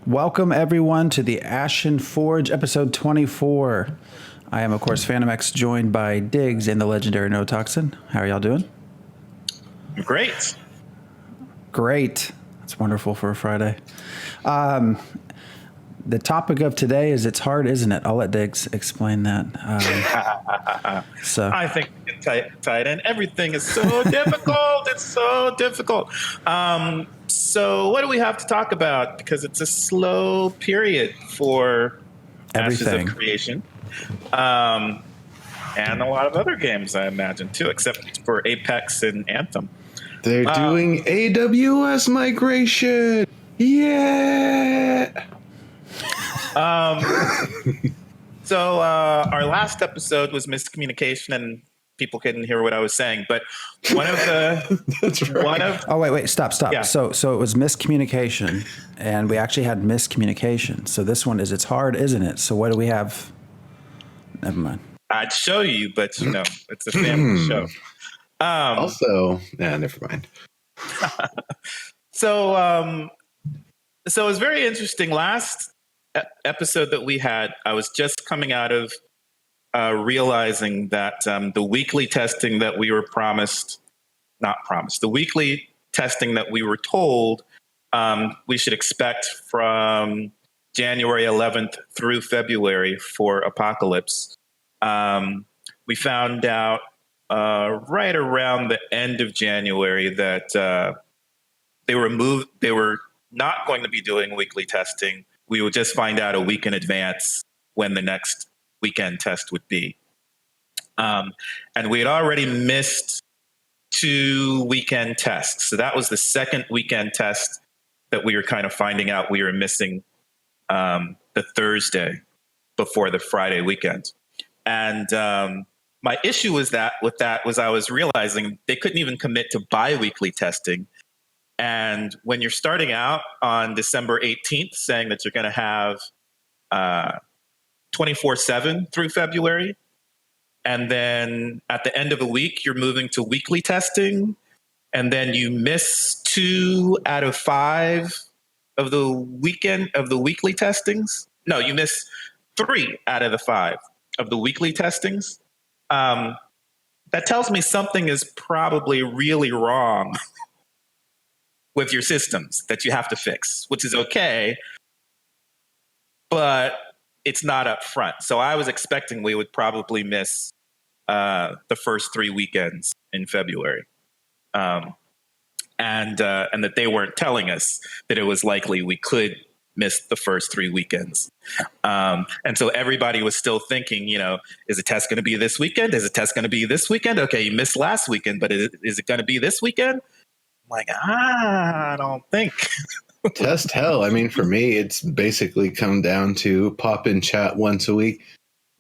Welcome, everyone, to the Ashen Forge, episode 24. I am, of course, Phantom X, joined by Diggs and the legendary No Toxin. How are y'all doing? Great. Great. That's wonderful for a Friday. The topic of today is it's hard, isn't it? I'll let Diggs explain that. I think we can tie it in. Everything is so difficult. It's so difficult. So what do we have to talk about? Because it's a slow period for Ashes of Creation. And a lot of other games, I imagine, too, except for Apex and Anthem. They're doing AWS migration. Yeah. So our last episode was miscommunication, and people couldn't hear what I was saying. But one of the That's right. wait, stop. Yeah. So it was miscommunication, and we actually had miscommunication. So this one is it's hard, isn't it? So what do we have? Never mind. I'd show you, but it's a family show. Never mind. So it was very interesting. Last episode that we had, I was just coming out of realizing that the weekly testing that we were the weekly testing that we were told we should expect from January 11th through February for Apocalypse. We found out right around the end of January that they were not going to be doing weekly testing. We would just find out a week in advance when the next weekend test would be. And we had already missed 2 weekend tests. So that was the second weekend test that we were kind of finding out we were missing the Thursday before the Friday weekend. And my issue was I was realizing they couldn't even commit to bi-weekly testing. And when you're starting out on December 18th saying that you're going to have 24/7 through February, and then at the end of a week, you're moving to weekly testing, and then you miss 2 out of 5 of the weekly testings. No, you miss 3 out of the 5 of the weekly testings. That tells me something is probably really wrong with your systems that you have to fix, which is okay, but it's not up front. So I was expecting we would probably miss the first 3 weekends in February. And that they weren't telling us that it was likely we could miss the first 3 weekends. And so everybody was still thinking, is the test going to be this weekend? Is the test going to be this weekend? Okay, you missed last weekend, but is it going to be this weekend? I'm like, I don't think. Test hell. I mean, for me, it's basically come down to pop in chat once a week.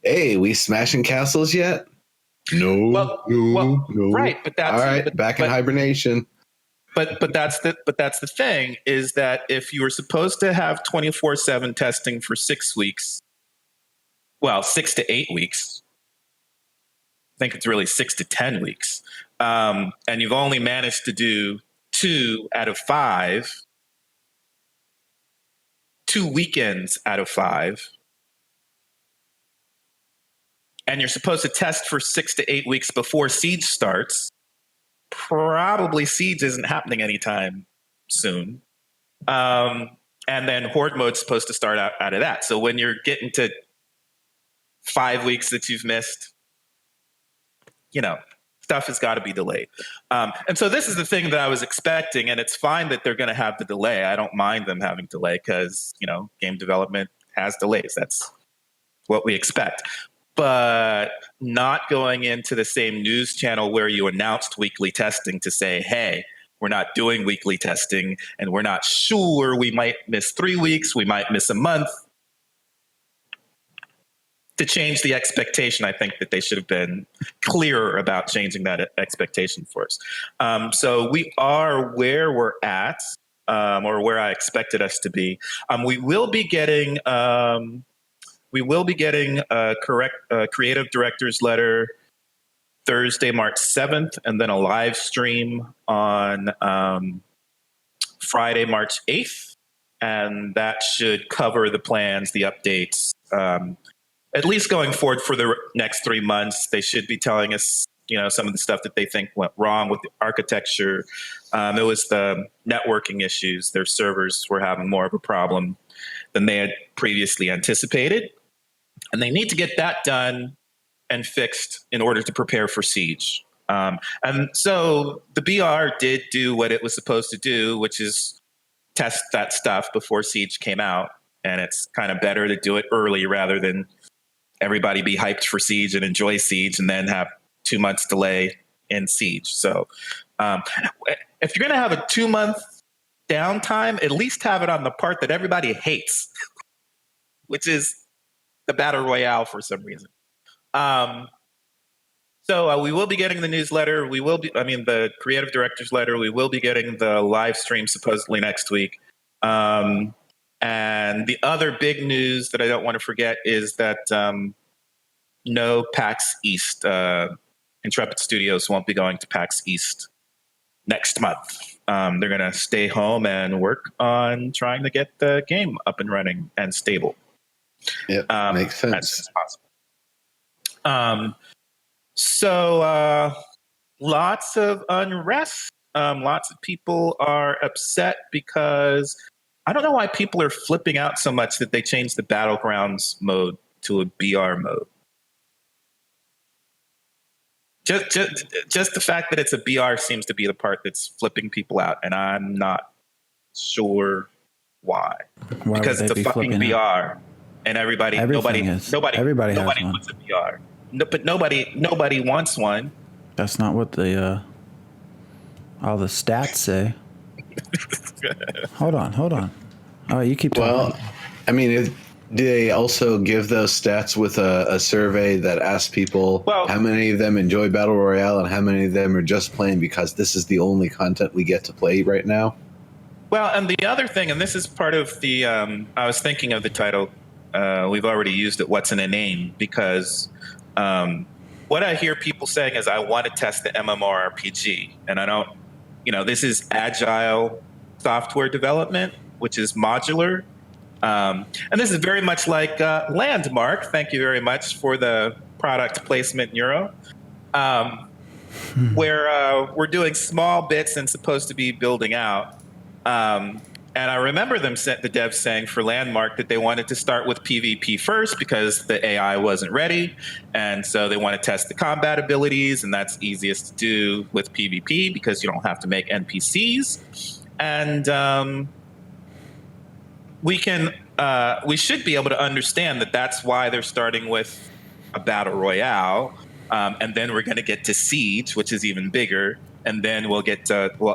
Hey, we smashing castles yet? No. Right, but that's all right. Back in hibernation. But that's the thing is that if you were supposed to have 24/7 testing for 6 weeks, 6 to 8 weeks, I think it's really 6 to 10 weeks, and you've only managed to do 2 out of 5, 2 weekends out of 5, and you're supposed to test for 6 to 8 weeks before Siege starts. Probably Siege isn't happening anytime soon. And then Horde mode's supposed to start out of that. So when you're getting to 5 weeks that you've missed, stuff has got to be delayed. And so this is the thing that I was expecting, and it's fine that they're going to have the delay. I don't mind them having delay because, game development has delays. That's what we expect. But not going into the same news channel where you announced weekly testing to say, hey, we're not doing weekly testing and we're not sure, we might miss 3 weeks, we might miss a month. To change the expectation, I think that they should have been clearer about changing that expectation for us. So we are where we're at, or where I expected us to be. We will be getting a creative director's letter Thursday, March 7th, and then a live stream on Friday, March 8th. and that should cover the plans, the updates. At least going forward for the next 3 months, they should be telling us, some of the stuff that they think went wrong with the architecture. It was the networking issues. Their servers were having more of a problem than they had previously anticipated. And they need to get that done and fixed in order to prepare for Siege. And so the BR did do what it was supposed to do, which is test that stuff before Siege came out. And it's kind of better to do it early rather than everybody be hyped for Siege and enjoy Siege and then have 2 months delay in Siege. So if you're going to have a 2-month downtime, at least have it on the part that everybody hates, which is the Battle Royale for some reason. So we will be getting the newsletter. The creative director's letter. We will be getting the live stream supposedly next week. And the other big news that I don't want to forget is that no PAX East. Intrepid Studios won't be going to PAX East next month. They're going to stay home and work on trying to get the game up and running and stable. Yeah, makes sense. As soon as possible. So lots of unrest. Lots of people are upset because I don't know why people are flipping out so much that they changed the Battlegrounds mode to a BR mode. Just the fact that it's a BR seems to be the part that's flipping people out, and I'm not sure why. Because it's a fucking BR, and nobody puts a BR. No, but nobody wants one. That's not what all the stats say. Hold on. Oh, you keep talking. Well, I mean, do they also give those stats with a survey that asks people how many of them enjoy Battle Royale and how many of them are just playing because this is the only content we get to play right now? Well, and the other thing, and this is part of the, I was thinking of the title, we've already used it, What's in a Name, because what I hear people saying is I want to test the MMORPG, and I don't, this is agile software development, which is modular. And this is very much like Landmark. Thank you very much for the product placement, Neuro, where we're doing small bits and supposed to be building out. And I remember the devs saying for Landmark that they wanted to start with PvP first because the AI wasn't ready. And so they want to test the combat abilities, and that's easiest to do with PvP because you don't have to make NPCs. And we should be able to understand that that's why they're starting with a battle royale, and then we're going to get to Siege, which is even bigger, and then we'll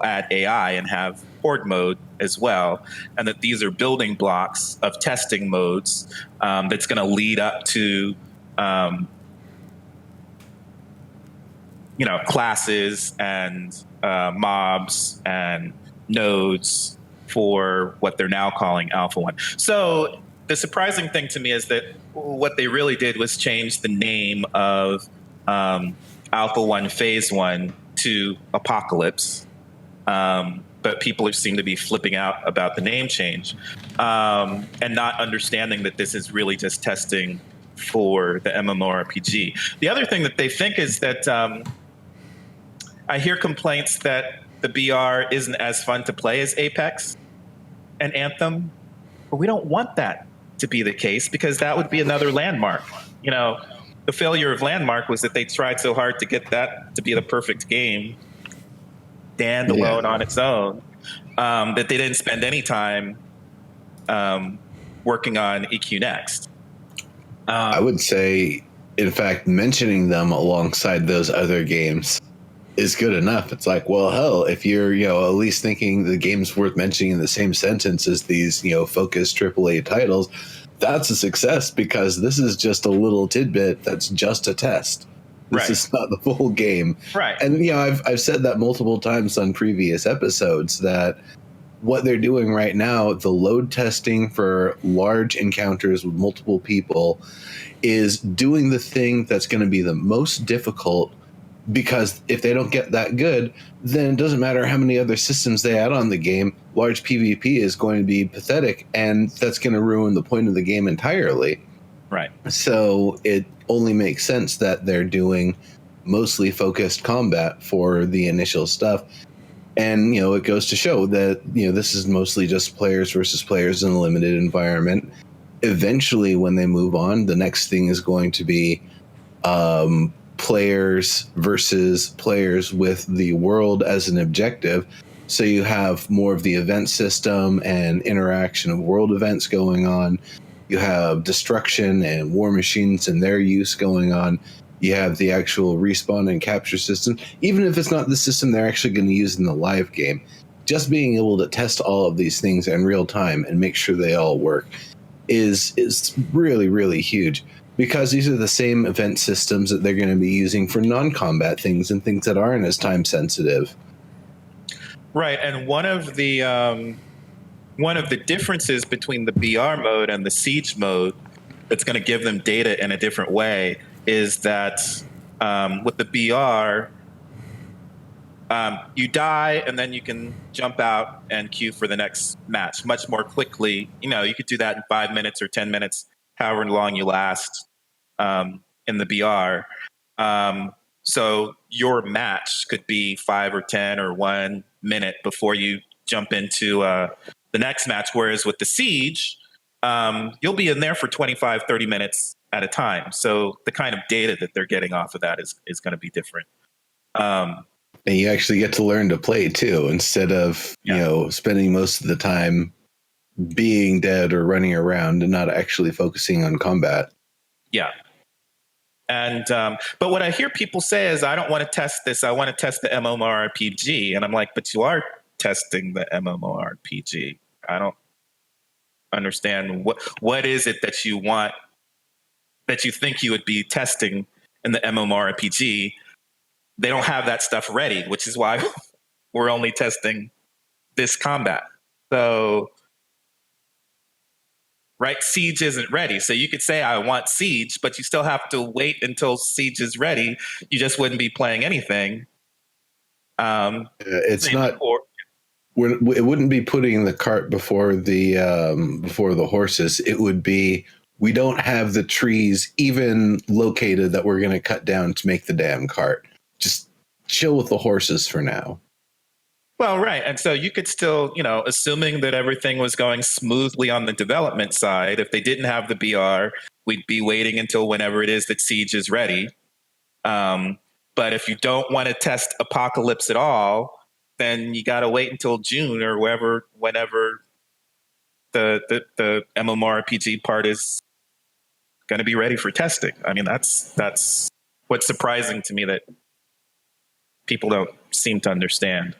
add AI and have Horde mode as well, and that these are building blocks of testing modes that's going to lead up to classes and mobs and nodes for what they're now calling Alpha 1. So the surprising thing to me is that what they really did was change the name of Alpha 1 Phase 1 to Apocalypse. But people seem to be flipping out about the name change and not understanding that this is really just testing for the MMORPG. The other thing that they think is that I hear complaints that the BR isn't as fun to play as Apex and Anthem, but we don't want that to be the case because that would be another Landmark. The failure of Landmark was that they tried so hard to get that to be the perfect game, standalone on its own, that they didn't spend any time working on EQ Next. I would say, in fact, mentioning them alongside those other games is good enough. It's like, well, hell, if you're, at least thinking the game's worth mentioning in the same sentence as these, focused AAA titles, that's a success because this is just a little tidbit that's just a test. This is not the full game. Right. And, I've said that multiple times on previous episodes that what they're doing right now, the load testing for large encounters with multiple people is doing the thing that's going to be the most difficult because if they don't get that good, then it doesn't matter how many other systems they add on the game. Large PvP is going to be pathetic, and that's going to ruin the point of the game entirely. Right. So it only makes sense that they're doing mostly focused combat for the initial stuff. And, it goes to show that, this is mostly just players versus players in a limited environment. Eventually, when they move on, the next thing is going to be players versus players with the world as an objective. So you have more of the event system and interaction of world events going on. You have destruction and war machines and their use going on. You have the actual respawn and capture system. Even if it's not the system they're actually going to use in the live game, just being able to test all of these things in real time and make sure they all work is really, really huge. Because these are the same event systems that they're going to be using for non-combat things and things that aren't as time sensitive. Right, and one of the differences between the BR mode and the Siege mode that's going to give them data in a different way is that with the BR, you die and then you can jump out and queue for the next match much more quickly. You could do that in 5 minutes or 10 minutes, however long you last in the BR. So your match could be 5 or 10 or 1 minute before you jump into the next match. Whereas with the Siege, you'll be in there for 25, 30 minutes at a time. So the kind of data that they're getting off of that is going to be different. And you actually get to learn to play too, instead of, spending most of the time being dead or running around and not actually focusing on combat. Yeah. And but what I hear people say is, I don't want to test this. I want to test the MMORPG. And I'm like, but you are testing the MMORPG. I don't understand what is it that you want, that you think you would be testing in the MMORPG. They don't have that stuff ready, which is why we're only testing this combat. So, right, Siege isn't ready. So you could say, I want Siege, but you still have to wait until Siege is ready. You just wouldn't be playing anything. It's not. It wouldn't be putting the cart before the horses. It would be, we don't have the trees even located that we're going to cut down to make the damn cart. Just chill with the horses for now. Well, right. And so you could still, assuming that everything was going smoothly on the development side, if they didn't have the BR, we'd be waiting until whenever it is that Siege is ready. But if you don't want to test Apocalypse at all, then you got to wait until June or whenever the MMORPG part is going to be ready for testing. I mean, that's what's surprising to me, that people don't seem to understand.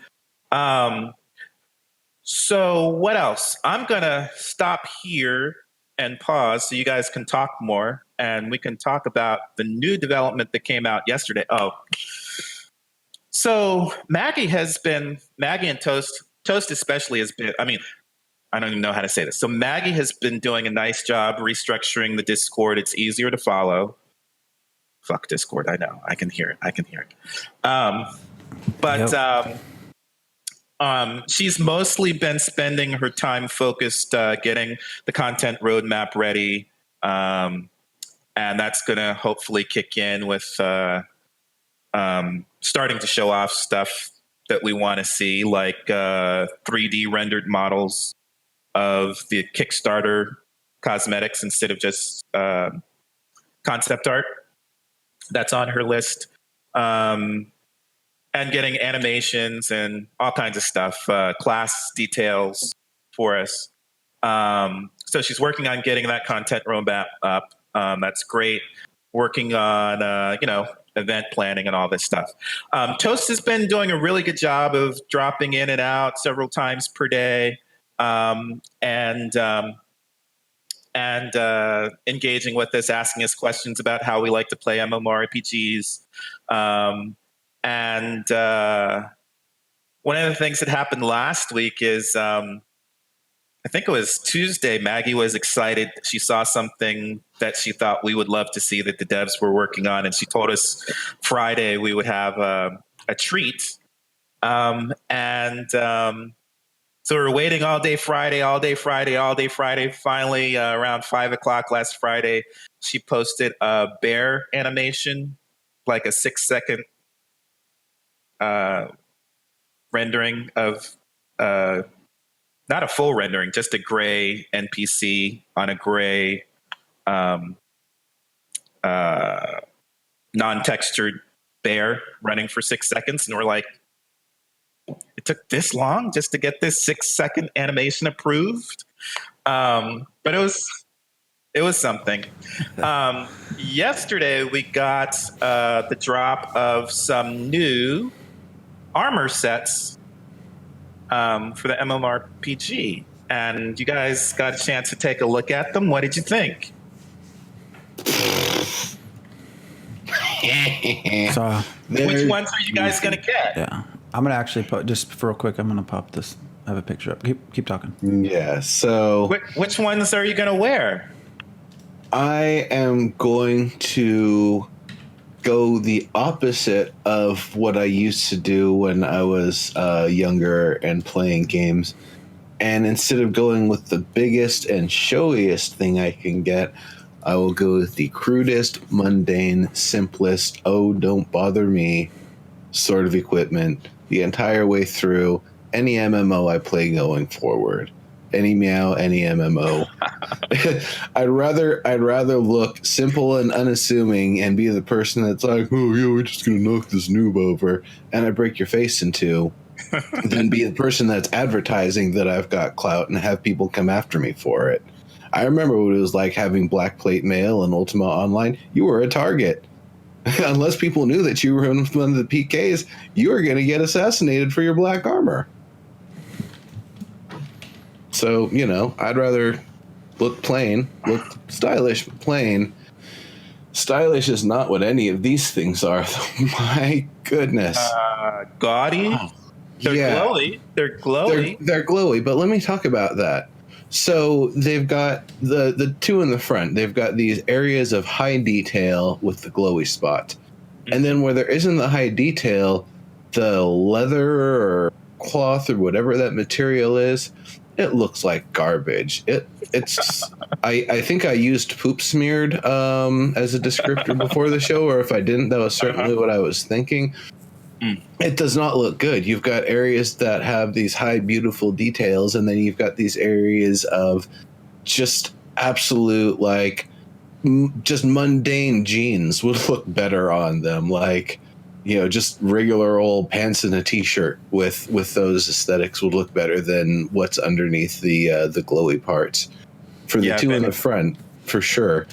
So what else? I'm going to stop here and pause so you guys can talk more, and we can talk about the new development that came out yesterday. So Maggie and Toast especially has been, I don't even know how to say this. So Maggie has been doing a nice job restructuring the Discord. It's easier to follow. Fuck Discord. I know. I can hear it. She's mostly been spending her time focused getting the content roadmap ready. And that's going to hopefully kick in with starting to show off stuff that we want to see, like 3D rendered models of the Kickstarter cosmetics instead of just concept art. That's on her list. And getting animations and all kinds of stuff, class details for us. So she's working on getting that content roadmap up. That's great. Working on, event planning and all this stuff. Toast has been doing a really good job of dropping in and out several times per day, and engaging with us, asking us questions about how we like to play MMORPGs. And one of the things that happened last week is I think it was Tuesday, Maggie was excited. She saw something that she thought we would love to see that the devs were working on. And she told us Friday we would have a treat. So we were waiting all day Friday. Finally, around 5 o'clock last Friday, she posted a bear animation, like a 6-second rendering of, not a full rendering, just a gray NPC on a gray non-textured bear running for 6 seconds. And we're like, it took this long just to get this 6-second animation approved. But it was something. Yesterday we got the drop of some new armor sets for the MMORPG, and you guys got a chance to take a look at them. What did you think? So, which ones are you guys gonna get? Yeah, I'm gonna actually put, just for real quick, I'm gonna pop this. I have a picture up. Keep talking. Yeah. So which ones are you gonna wear? I am going to go the opposite of what I used to do when I was younger and playing games. And instead of going with the biggest and showiest thing I can get, I will go with the crudest, mundane, simplest, oh, don't bother me sort of equipment the entire way through any MMO I play going forward. Any meow, any MMO. I'd rather look simple and unassuming and be the person that's like, oh yeah, we're just gonna knock this noob over and I break your face in two, than be the person that's advertising that I've got clout and have people come after me for it. I remember what it was like having Black Plate Mail and Ultima Online. You were a target. Unless people knew that you were one of the PKs, you were going to get assassinated for your black armor. So, I'd rather look plain, look stylish, but plain. Stylish is not what any of these things are, though. My goodness. Gaudy? Oh, They're glowy. They're glowy. They're glowy, but let me talk about that. So they've got the two in the front. They've got these areas of high detail with the glowy spot. And then where there isn't the high detail, the leather or cloth or whatever that material is, it looks like garbage. It's I think I used poop smeared as a descriptor before the show, or if I didn't, that was certainly what I was thinking. It does not look good. You've got areas that have these high, beautiful details, and then you've got these areas of just absolute, just mundane jeans would look better on them. Just regular old pants and a t-shirt with those aesthetics would look better than what's underneath the glowy parts. For the two in the front, for sure.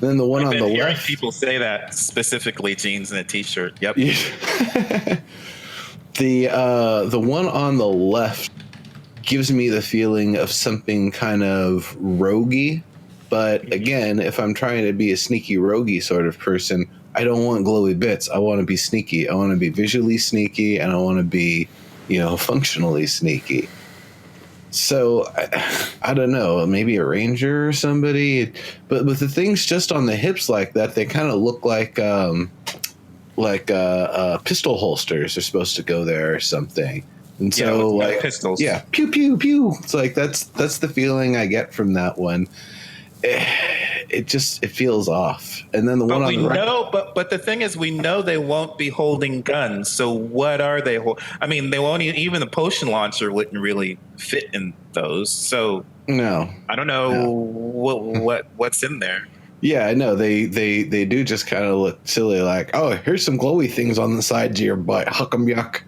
Then the one on the left. People say that specifically, jeans and a t-shirt. Yep. The one on the left gives me the feeling of something kind of roguey. But again, if I'm trying to be a sneaky roguey sort of person, I don't want glowy bits. I want to be sneaky. I want to be visually sneaky, and I want to be, functionally sneaky. So I don't know, maybe a ranger or somebody, but with the things just on the hips like that, they kind of look like pistol holsters are supposed to go there or something. And so pistols. Yeah, pew pew pew. It's like that's the feeling I get from that one. It feels off. And then the one on the right. But the thing is, we know they won't be holding guns. So what are they? They won't even the potion launcher wouldn't really fit in those. So no, I don't know what's in there. Yeah, I know they do just kind of look silly. Like, oh, here's some glowy things on the sides of your butt. Huck 'em yuck.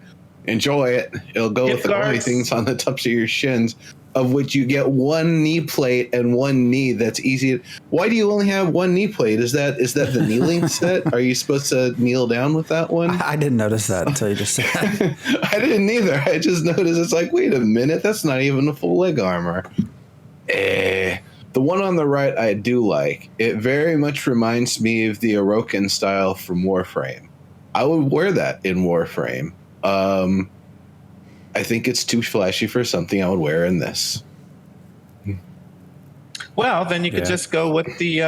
Enjoy it. It'll go with the glowy things on the tops of your shins, of which you get one knee plate and one knee that's easy. Why do you only have one knee plate? Is that the kneeling set? Are you supposed to kneel down with that one? I didn't notice that until you just said that. I didn't either. I just noticed it's like, wait a minute, that's not even a full leg armor. The one on the right I do like. It very much reminds me of the Orokin style from Warframe. I would wear that in Warframe. I think it's too flashy for something I would wear in this. Well, then you could just go with the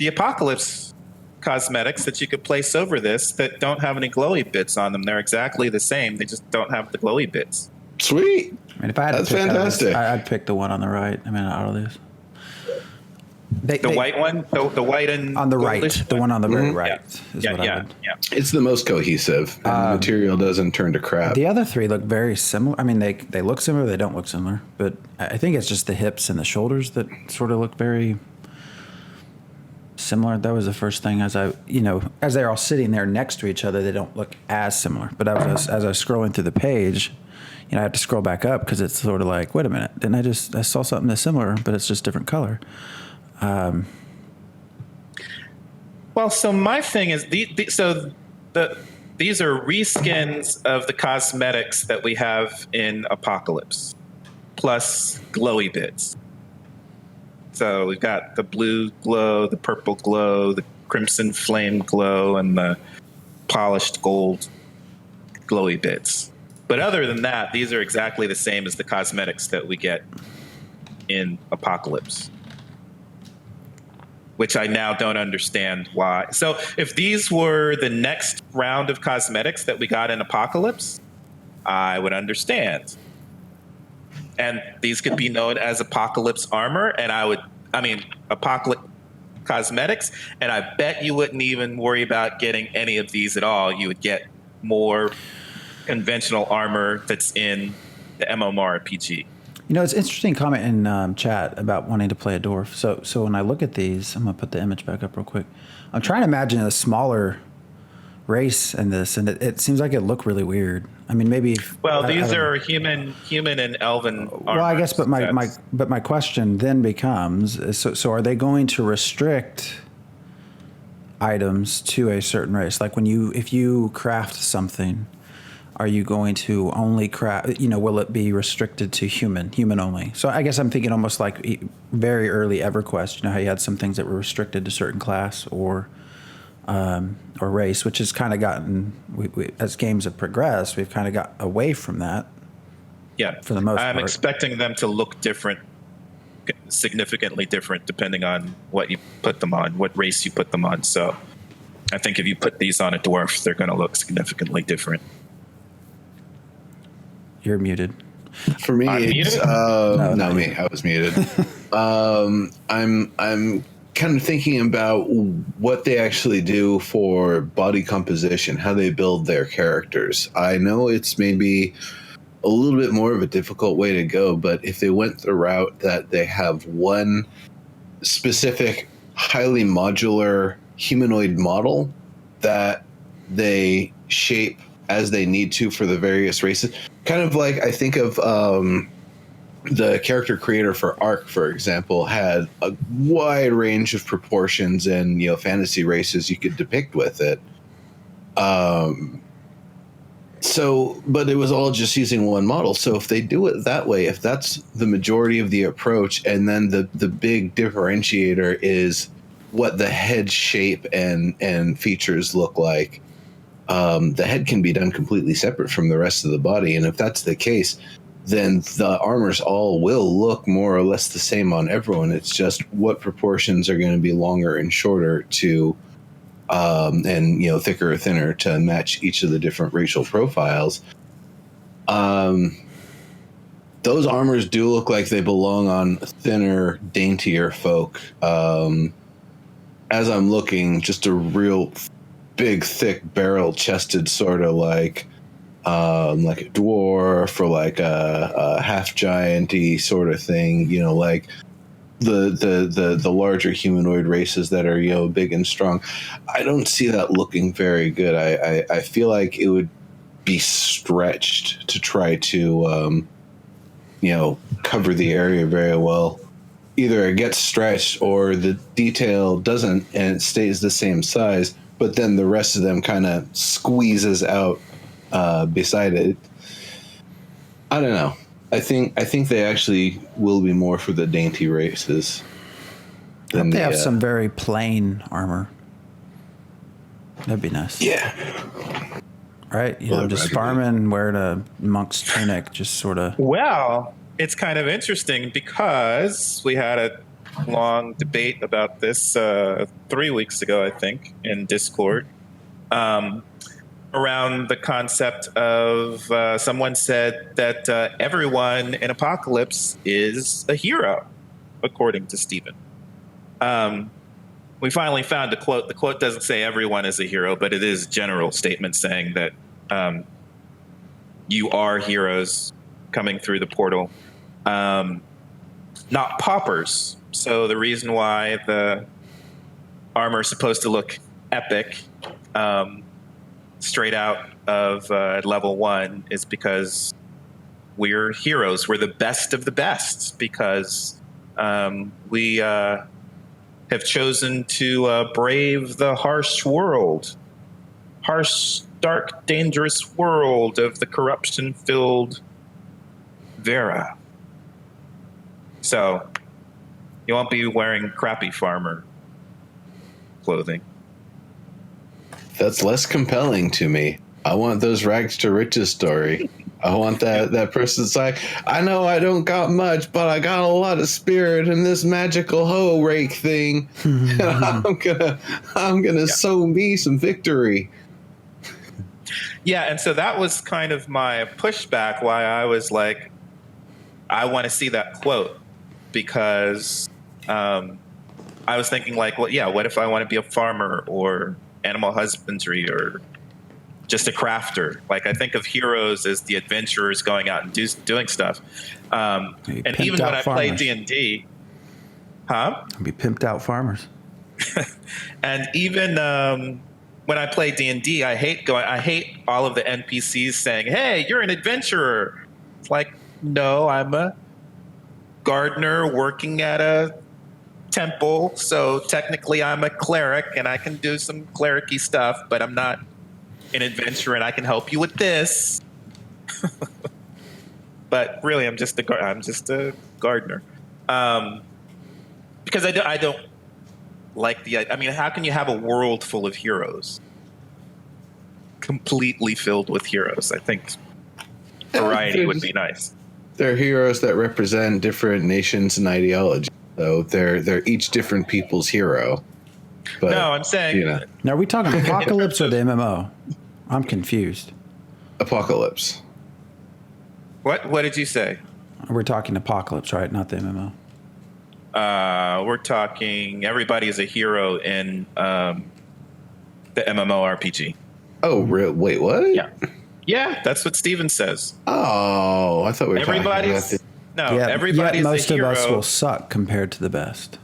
Apocalypse cosmetics that you could place over this that don't have any glowy bits on them. They're exactly the same. They just don't have the glowy bits. Sweet. I mean, if I had That's to pick fantastic. I'd pick the one on the right. I mean, out of these. The white one? The white and on the right. goldish The one on the very Mm-hmm. right. Yeah. It's the most cohesive, and the material doesn't turn to crap. The other three look very similar. I mean, they look similar. They don't look similar. But I think it's just the hips and the shoulders that sort of look very similar. That was the first thing as they're all sitting there next to each other, they don't look as similar. But as I was scrolling through the page, I have to scroll back up because it's sort of like, wait a minute, didn't I saw something that's similar, but it's just different color. Well, so my thing is, these are reskins of the cosmetics that we have in Apocalypse, plus glowy bits. So we've got the blue glow, the purple glow, the crimson flame glow, and the polished gold glowy bits. But other than that, these are exactly the same as the cosmetics that we get in Apocalypse, which I now don't understand why. So if these were the next round of cosmetics that we got in Apocalypse, I would understand. And these could be known as Apocalypse armor, and Apocalypse cosmetics, and I bet you wouldn't even worry about getting any of these at all. You would get more conventional armor that's in the MMORPG. It's an interesting comment in chat about wanting to play a dwarf. So when I look at these, I'm going to put the image back up real quick. I'm trying to imagine a smaller race in this, and it seems like it look really weird. I mean, maybe. These are human and elven armor. Well, I guess, but my question then becomes: so are they going to restrict items to a certain race? Like if you craft something, are you going to only craft? Will it be restricted to human only? So I guess I'm thinking almost like very early EverQuest. How you had some things that were restricted to certain class or race, which has kind of gotten, we, as games have progressed, we've kind of got away from that. Yeah, for the most part. I'm expecting them to look different, significantly different, depending on what you put them on, what race you put them on. So I think if you put these on a dwarf, they're going to look significantly different. You're muted. For me, it's no, me. I was muted. I'm kind of thinking about what they actually do for body composition, how they build their characters. I know it's maybe a little bit more of a difficult way to go, but if they went the route that they have one specific, highly modular humanoid model that they shape as they need to for the various races, kind of like I think of the character creator for Ark, for example, had a wide range of proportions and fantasy races you could depict with it. But it was all just using one model. So if they do it that way, if that's the majority of the approach, and then the big differentiator is what the head shape and features look like, the head can be done completely separate from the rest of the body. And if that's the case, then the armors all will look more or less the same on everyone. It's just what proportions are going to be longer and shorter to, and thicker or thinner to match each of the different racial profiles. Those armors do look like they belong on thinner, daintier folk. As I'm looking, just a real big, thick, barrel-chested sort of like a dwarf or like a half-giant-y sort of thing, like the larger humanoid races that are, big and strong. I don't see that looking very good. I feel like it would be stretched to try to, cover the area very well. Either it gets stretched or the detail doesn't and it stays the same size, but then the rest of them kind of squeezes out beside it. I don't know. I think they actually will be more for the dainty races. Than they have some very plain armor. That'd be nice. Yeah. Right? Just farming, wearing a monk's tunic, just sort of. Well, it's kind of interesting because we had a long debate about this 3 weeks ago, I think, in Discord, around the concept of someone said that everyone in Apocalypse is a hero, according to Stephen. We finally found a quote. The quote doesn't say everyone is a hero, but it is a general statement saying that you are heroes coming through the portal, not paupers. So the reason why the armor is supposed to look epic straight out of level 1 is because we're heroes. We're the best of the best because we have chosen to brave the harsh, dark, dangerous world of the corruption-filled Vera. So you won't be wearing crappy farmer clothing. That's less compelling to me. I want those rags to riches story. I want that person's like, I know I don't got much, but I got a lot of spirit in this magical hoe rake thing. And I'm gonna sow me some victory. Yeah, and so that was kind of my pushback why I was like, I want to see that quote, because I was thinking like, well, yeah, what if I want to be a farmer or animal husbandry or just a crafter? Like, I think of heroes as the adventurers going out and doing stuff. And even when I played D&D, Be pimped out farmers. and even when I play D&D, I hate all of the NPCs saying, "Hey, you're an adventurer." It's like, no, I'm a gardener working at a temple, so technically I'm a cleric and I can do some clericy stuff, but I'm not an adventurer and I can help you with this. But really, I'm just a gardener. Because I don't like I mean, how can you have a world full of heroes? Completely filled with heroes. I think variety would be nice. They're heroes that represent different nations and ideologies. So they're each different people's hero. But, no, I'm saying... Now, are we talking Apocalypse or the MMO? I'm confused. Apocalypse. What did you say? We're talking Apocalypse, right? Not the MMO. We're talking everybody is a hero in the MMORPG. Oh, wait, what? Yeah, that's what Steven says. Oh, I thought we were talking about everybody's most a hero. of us will suck compared to the best.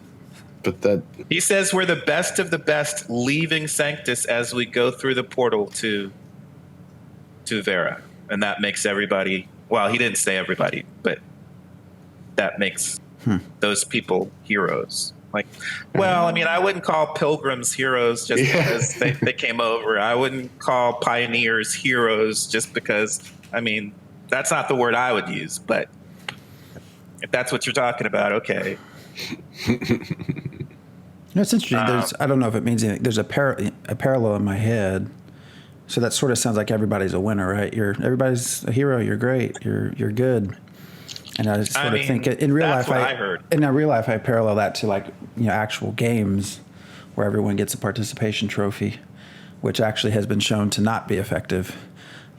But he says we're the best of the best, leaving Sanctus as we go through the portal to Vera, and that makes everybody. Well, he didn't say everybody, but that makes those people heroes. Like, well, I mean, I wouldn't call pilgrims heroes just because they came over. I wouldn't call pioneers heroes just because, I mean, that's not the word I would use. But if that's what you're talking about, okay. It's interesting. I don't know if it means anything. There's a parallel in my head. So that sort of sounds like everybody's a winner, right? Everybody's a hero. You're great. You're good. And I just sort of think in real life, I heard. In real life, I parallel that to actual games where everyone gets a participation trophy, which actually has been shown to not be effective.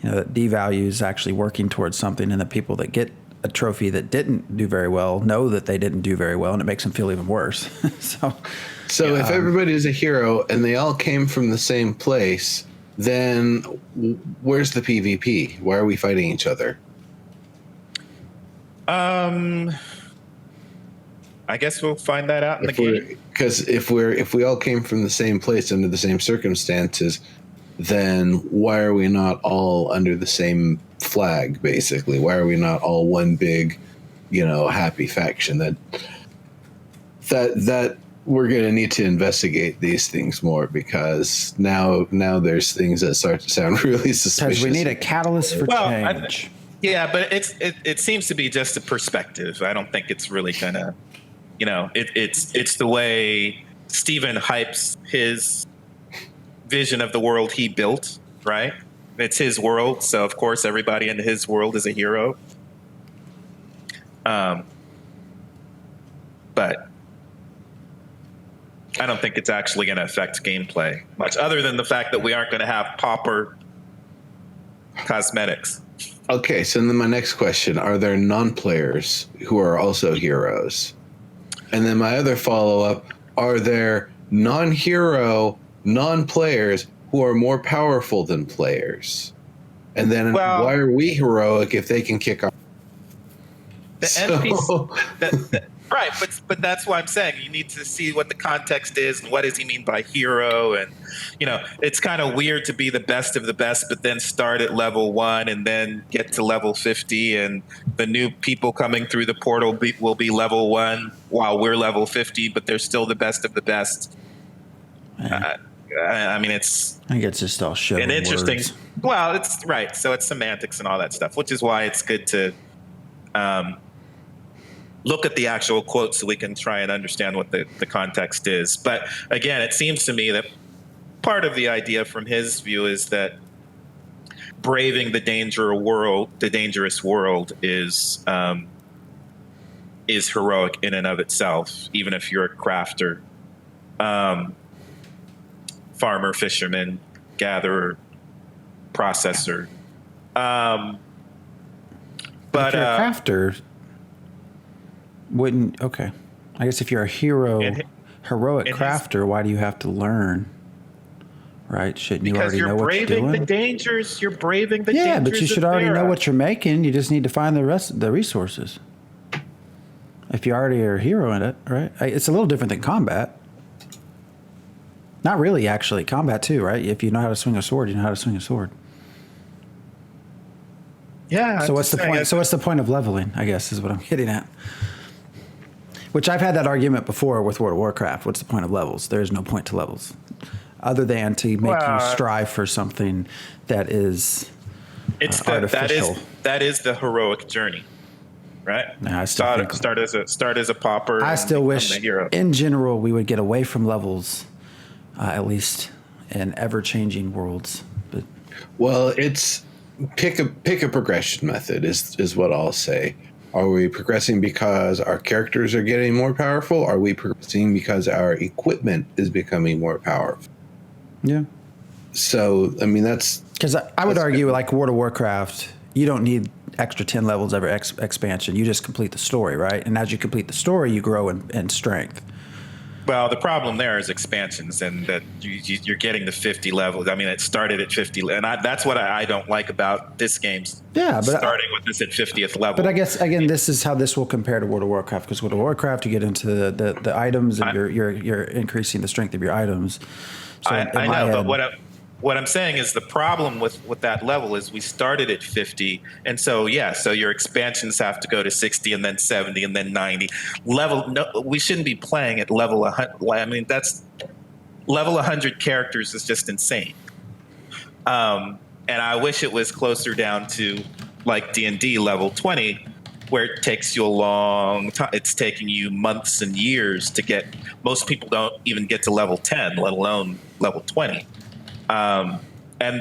That devalues actually working towards something, and the people that get a trophy that didn't do very well know that they didn't do very well, and it makes them feel even worse. So if everybody is a hero and they all came from the same place, then where's the PvP? Why are we fighting each other? I guess we'll find that out in the game. Because if we all came from the same place under the same circumstances, then why are we not all under the same flag? Basically, why are we not all one big, happy faction? That we're going to need to investigate these things more, because now there's things that start to sound really suspicious. Because we need a catalyst for change. Yeah, but it seems to be just a perspective. I don't think it's really gonna, it's the way Steven hypes his vision of the world he built, right? It's his world, so of course everybody in his world is a hero. But I don't think it's actually going to affect gameplay much, other than the fact that we aren't going to have pauper cosmetics. Okay, so then my next question, are there non-players who are also heroes? And then my other follow-up, are there non-hero, non-players who are more powerful than players? And then why are we heroic if they can kick our... The NPC... Right, but that's why I'm saying you need to see what the context is and what does he mean by hero, and it's kind of weird to be the best of the best, but then start at level 1 and then get to level 50, and the new people coming through the portal will be level 1 while we're level 50, but they're still the best of the best. I mean, it's... I think it's just all show and interesting. Words. Well, it's right. So it's semantics and all that stuff, which is why it's good to look at the actual quote so we can try and understand what the context is. But again, it seems to me that part of the idea from his view is that braving the dangerous world is heroic in and of itself, even if you're a crafter, farmer, fisherman, gatherer, processor. But if you're a crafter, wouldn't... Okay. I guess if you're a heroic crafter, why do you have to learn? Right? Shouldn't you already know what you're doing? Because you're braving the dangers. Yeah, but you should already know what you're making. You just need to find the resources. If you already are a hero in it, right? It's a little different than combat. Not really, actually. Combat too, right? If you know how to swing a sword, you know how to swing a sword. Yeah. So what's the point? So what's the point of leveling? I guess is what I'm getting at. Which I've had that argument before with World of Warcraft. What's the point of levels? There is no point to levels, other than to make you strive for something that is artificial. That is the heroic journey, right? No, I still start as a pauper. I still wish, in general, we would get away from levels, at least in ever-changing worlds. But it's pick a progression method is what I'll say. Are we progressing because our characters are getting more powerful? Are we progressing because our equipment is becoming more powerful? Yeah. So, I mean, that's... Because I would argue, like World of Warcraft, you don't need extra 10 levels every expansion. You just complete the story, right? And as you complete the story, you grow in strength. Well, the problem there is expansions, and that you're getting to 50 levels. I mean, it started at 50, and that's what I don't like about this game. Yeah, but starting with this at 50th level. But I guess again, this is how this will compare to World of Warcraft, because World of Warcraft, you get into the items, and you're increasing the strength of your items. So I know, but what I'm saying is the problem with that level is we started at 50, and so your expansions have to go to 60 and then 70 and then 90. We shouldn't be playing at level 100. I mean, that's level 100 characters is just insane. And I wish it was closer down to like D&D level 20, where it takes you a long time. It's taking you months and years to get. Most people don't even get to level 10, let alone level 20. And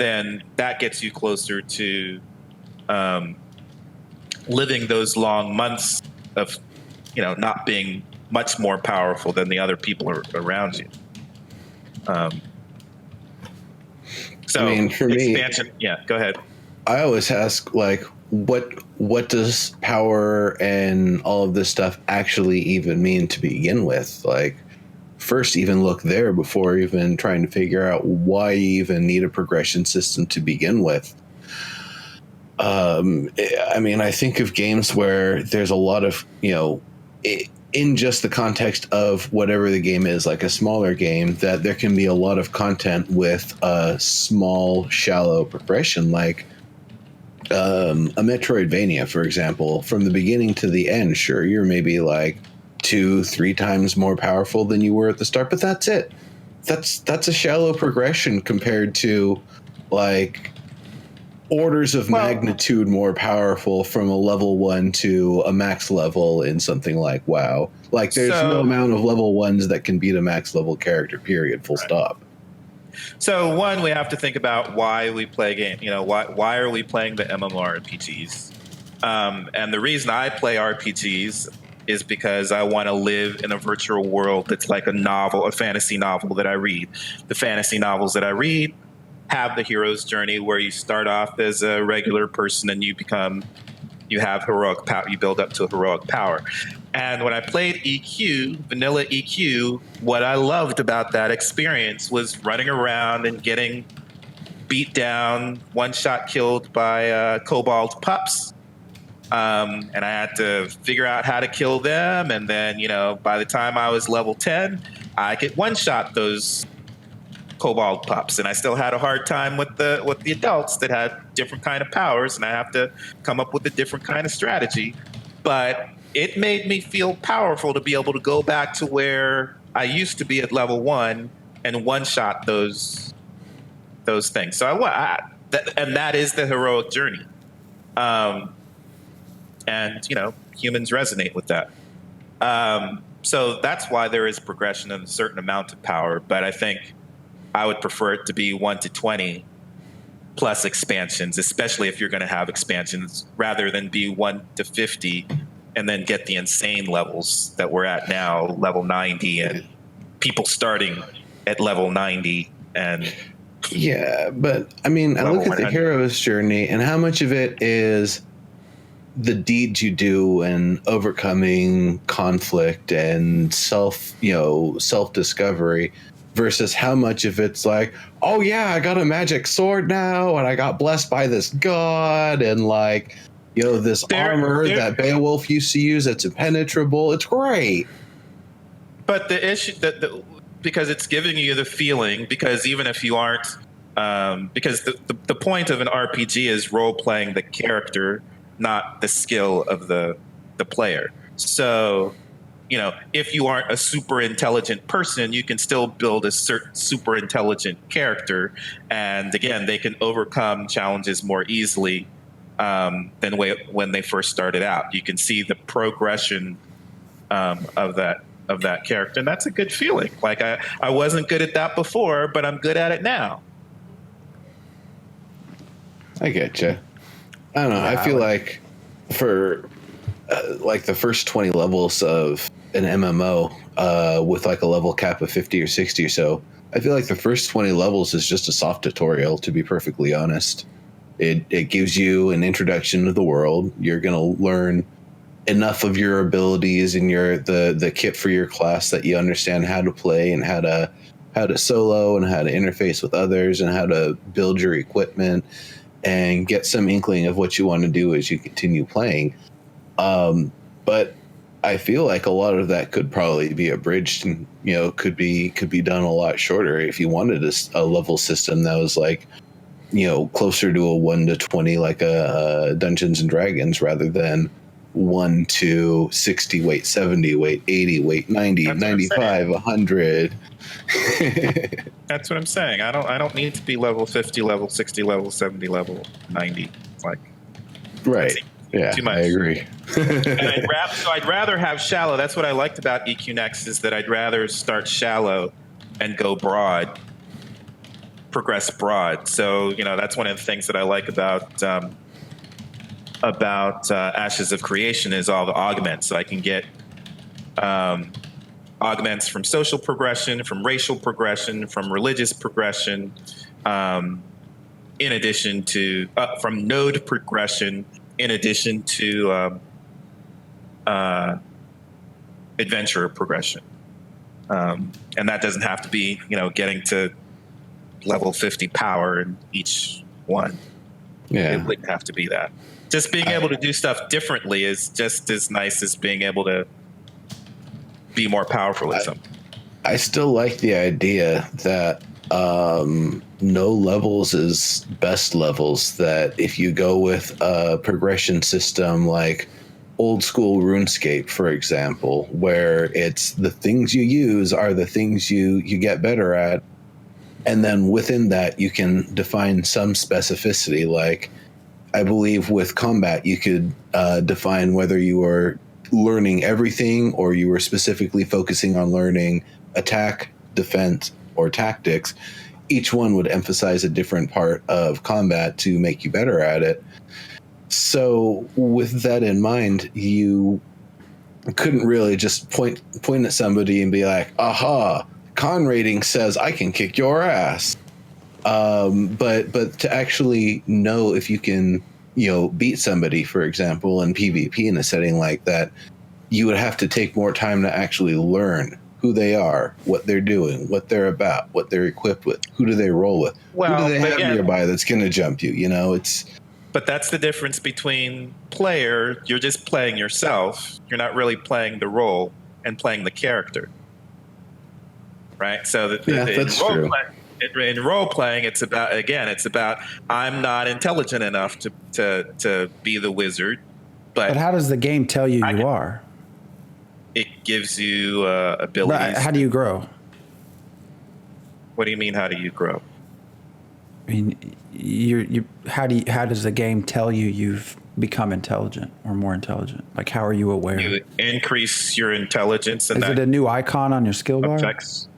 then that gets you closer to living those long months of, not being much more powerful than the other people around you. So, I mean, for expansion. Yeah, go ahead. I always ask, like, what does power and all of this stuff actually even mean to begin with? Like, first even look there before even trying to figure out why you even need a progression system to begin with. I mean, I think of games where there's a lot of, in just the context of whatever the game is, like a smaller game, that there can be a lot of content with a small, shallow progression, like a Metroidvania, for example. From the beginning to the end, sure, you're maybe like 2-3 times more powerful than you were at the start, but that's it. That's a shallow progression compared to like orders of magnitude more powerful from a level 1 to a max level in something like WoW. Like there's no amount of level 1s that can beat a max level character, period, full stop. So one, we have to think about why we play game. Why are we playing the MMORPGs? And the reason I play RPGs is because I want to live in a virtual world that's like a novel, a fantasy novel that I read. The fantasy novels that I read have the hero's journey where you start off as a regular person and you have heroic power, you build up to a heroic power. And when I played EQ, vanilla EQ, what I loved about that experience was running around and getting beat down, one shot killed by kobold pups. And I had to figure out how to kill them. And then, by the time I was level 10, I could one shot those kobold pups. And I still had a hard time with the adults that had different kind of powers. And I have to come up with a different kind of strategy. But it made me feel powerful to be able to go back to where I used to be at level 1 and one shot those things. So and that is the heroic journey. And humans resonate with that. So that's why there is progression and a certain amount of power. But I think I would prefer it to be 1 to 20 plus expansions, especially if you're going to have expansions, rather than be 1 to 50 and then get the insane levels that we're at now, level 90, and people starting at level 90 and. Yeah, but I mean, I look at the hero's journey, and how much of it is the deeds you do and overcoming conflict and self-discovery versus how much of it's like, oh yeah, I got a magic sword now and I got blessed by this god and this armor that Beowulf used to use that's impenetrable. It's great. But the issue because it's giving you the feeling, because even if you aren't, because the point of an RPG is role playing the character, not the skill of the player. So, if you aren't a super intelligent person, you can still build a certain super intelligent character. And again, they can overcome challenges more easily than when they first started out. You can see the progression of that character. And that's a good feeling. Like I wasn't good at that before, but I'm good at it now. I get you. I don't know. Yeah, I feel like for the first 20 levels of an MMO with a level cap of 50 or 60 or so, I feel like the first 20 levels is just a soft tutorial, to be perfectly honest. It gives you an introduction to the world. You're going to learn enough of your abilities and the kit for your class that you understand how to play and how to solo and how to interface with others and how to build your equipment and get some inkling of what you want to do as you continue playing. But I feel like a lot of that could probably be abridged and, could be done a lot shorter if you wanted a level system that was closer to a 1 to 20, like a Dungeons and Dragons, rather than 1 to 60, weight 70, weight 80, weight 90, 95, 100. That's what I'm saying. I don't need to be level 50, level 60, level 70, level 90. It's like, right. Yeah, too much. I agree. And I'd rather have shallow. That's what I liked about EQ Next, is that I'd rather start shallow and go broad, progress broad. So, that's one of the things that I like about Ashes of Creation is all the augments. So I can get augments from social progression, from racial progression, from religious progression, in addition to from node progression, in addition to adventure progression. And that doesn't have to be, getting to level 50 power in each one. Yeah. It wouldn't have to be that. Just being able to do stuff differently is just as nice as being able to be more powerful at something. I still like the idea that no levels is best levels, that if you go with a progression system like old school RuneScape, for example, where it's the things you use are the things you get better at, and then within that you can define some specificity. Like I believe with combat you could define whether you are learning everything or you were specifically focusing on learning attack, defense, or tactics. Each one would emphasize a different part of combat to make you better at it. So with that in mind, you couldn't really just point at somebody and be like, aha, con rating says I can kick your ass. But to actually know if you can, beat somebody, for example, in PvP in a setting like that, you would have to take more time to actually learn who they are, what they're doing, what they're about, what they're equipped with, who do they roll with, who do they have nearby that's going to jump you, But that's the difference between player. You're just playing yourself. You're not really playing the role and playing the character, right? So that's true. In role playing, it's about I'm not intelligent enough to be the wizard. But how does the game tell you you are? It gives you abilities. Right. How do you grow? What do you mean? How do you grow? I mean, how does the game tell you you've become intelligent or more intelligent? Like, how are you aware? You increase your intelligence, and is it a new icon on your skill bar? Affects.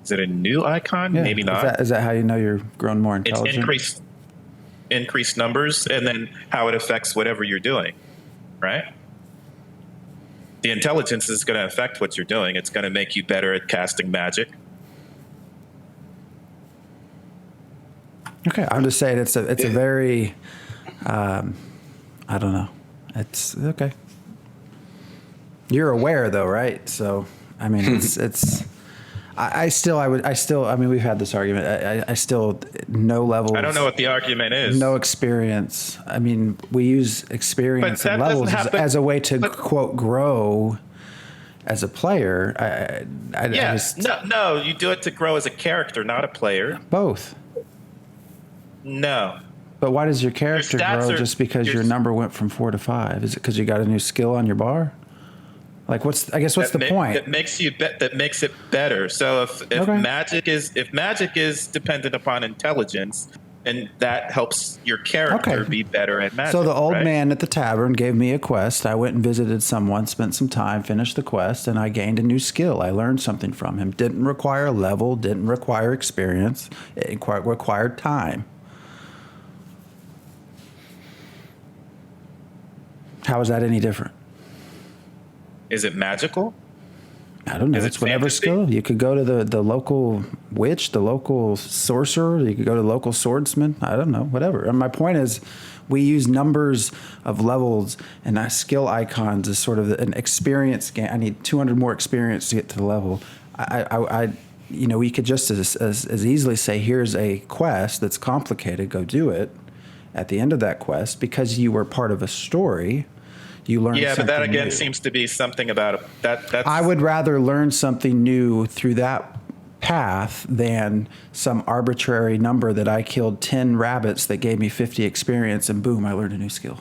Is it a new icon? Yeah. Maybe not. Is that how you know you're grown more intelligent? It's increased numbers, and then how it affects whatever you're doing, right? The intelligence is going to affect what you're doing. It's going to make you better at casting magic. Okay, I'm just saying it's a very, I don't know. It's okay. You're aware though, right? So, I mean, I mean, we've had this argument. I still, no levels. I don't know what the argument is. No experience. I mean, we use experience and levels as a way to quote grow as a player. No, you do it to grow as a character, not a player. Both. No. But why does your character grow just because your number went from 4 to 5? Is it because you got a new skill on your bar? Like, what's the point? That makes it better. So if magic is dependent upon intelligence, and that helps your character be better at magic. So the old man at the tavern gave me a quest. I went and visited someone, spent some time, finished the quest, and I gained a new skill. I learned something from him. Didn't require a level, didn't require experience. It required time. How is that any different? Is it magical? I don't know. It's whatever skill. You could go to the local witch, the local sorcerer. You could go to the local swordsman. I don't know. Whatever. And my point is, we use numbers of levels and skill icons as sort of an experience game. I need 200 more experience to get to the level. We could just as easily say, here's a quest that's complicated. Go do it. At the end of that quest, because you were part of a story, you learn. Yeah, but that again seems to be something about that. I would rather learn something new through that path than some arbitrary number that I killed 10 rabbits that gave me 50 experience and boom, I learned a new skill.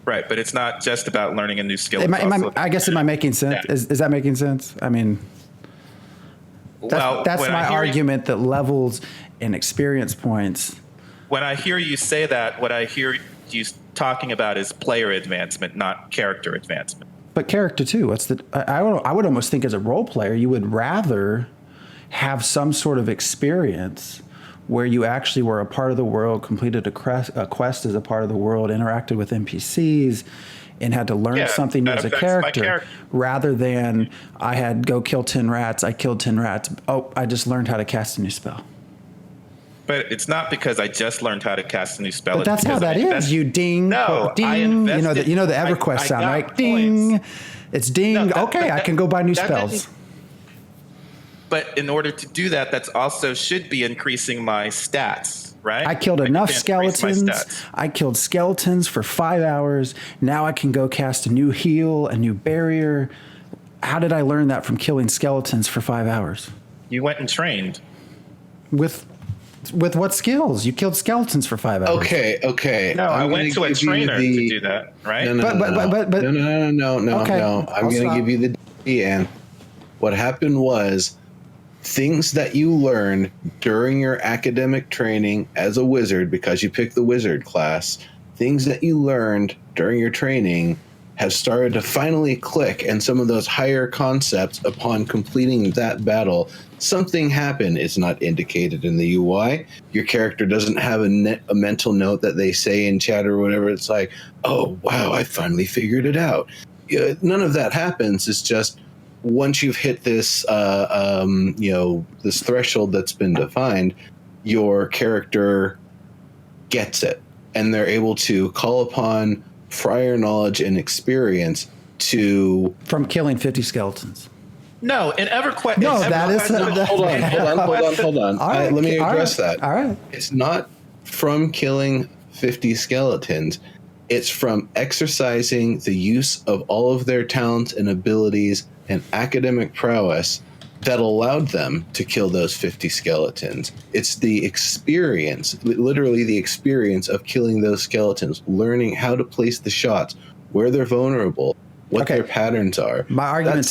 Right, but it's not just about learning a new skill. Am I making sense? Yeah. Is that making sense? I mean, that's my argument that levels and experience points. When I hear you say that, what I hear you talking about is player advancement, not character advancement. But character too. I would almost think as a role player, you would rather have some sort of experience where you actually were a part of the world, completed a quest as a part of the world, interacted with NPCs, and had to learn something new as a character, rather than I had go kill 10 rats. I killed 10 rats. Oh, I just learned how to cast a new spell. But it's not because I just learned how to cast a new spell. But that's how that is. You ding, ding. You know the EverQuest sound, right? Ding. Points. It's ding. I can go buy new spells. But in order to do that, that's also should be increasing my stats, right? I killed enough skeletons. I killed skeletons for 5 hours. Now I can go cast a new heal, a new barrier. How did I learn that from killing skeletons for 5 hours? You went and trained. With what skills? You killed skeletons for 5 hours. Okay. No, I went to a trainer to do that, right? No. Okay. I'm going to give you the D, and what happened was things that you learned during your academic training as a wizard, because you picked the wizard class, things that you learned during your training have started to finally click, and some of those higher concepts upon completing that battle, something happened. It's not indicated in the UI. Your character doesn't have a mental note that they say in chat or whatever. It's like, oh, wow, I finally figured it out. None of that happens. It's just once you've hit this, this threshold that's been defined, your character gets it, and they're able to call upon prior knowledge and experience from killing 50 skeletons. No, in EverQuest. No, that is. Hold on. Right, let me address that. All right. It's not from killing 50 skeletons. It's from exercising the use of all of their talents and abilities and academic prowess that allowed them to kill those 50 skeletons. It's the experience, literally the experience of killing those skeletons, learning how to place the shots, where they're vulnerable, what their patterns are. My argument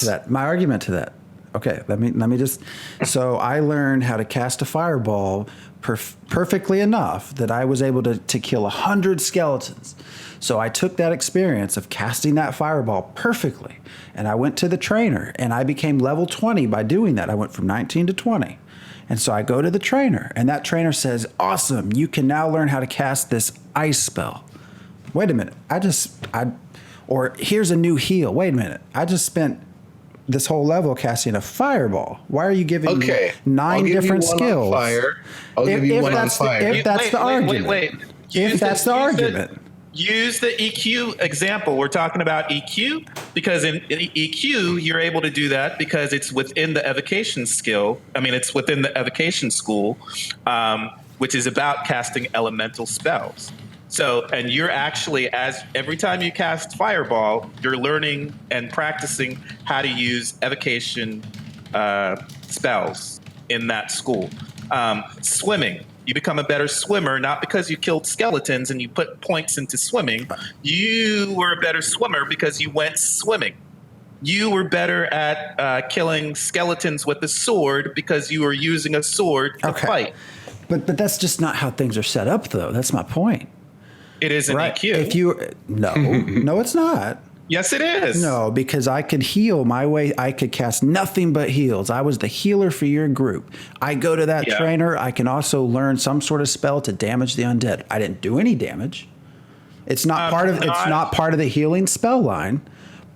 to that. Okay, let me just. So I learned how to cast a fireball perfectly enough that I was able to kill 100 skeletons. So I took that experience of casting that fireball perfectly, and I went to the trainer, and I became level 20 by doing that. I went from 19 to 20. And so I go to the trainer, and that trainer says, awesome, you can now learn how to cast this ice spell. Wait a minute, or here's a new heal. Wait a minute, I just spent this whole level casting a fireball. Why are you giving me 9 different skills? I'll give you one on fire. If that's the argument. Wait. If that's the argument. Use the EQ example. We're talking about EQ because in EQ, you're able to do that because it's within the evocation skill. I mean, it's within the evocation school, which is about casting elemental spells. So, and you're actually, every time you cast Fireball, you're learning and practicing how to use evocation spells in that school. Swimming. You become a better swimmer, not because you killed skeletons and you put points into swimming. You were a better swimmer because you went swimming. You were better at killing skeletons with a sword because you were using a sword to fight. But that's just not how things are set up, though. That's my point. It is an EQ. No, it's not. Yes, it is. No, because I could heal my way. I could cast nothing but heals. I was the healer for your group. I go to that trainer. I can also learn some sort of spell to damage the undead. I didn't do any damage. It's not It's not part of the healing spell line,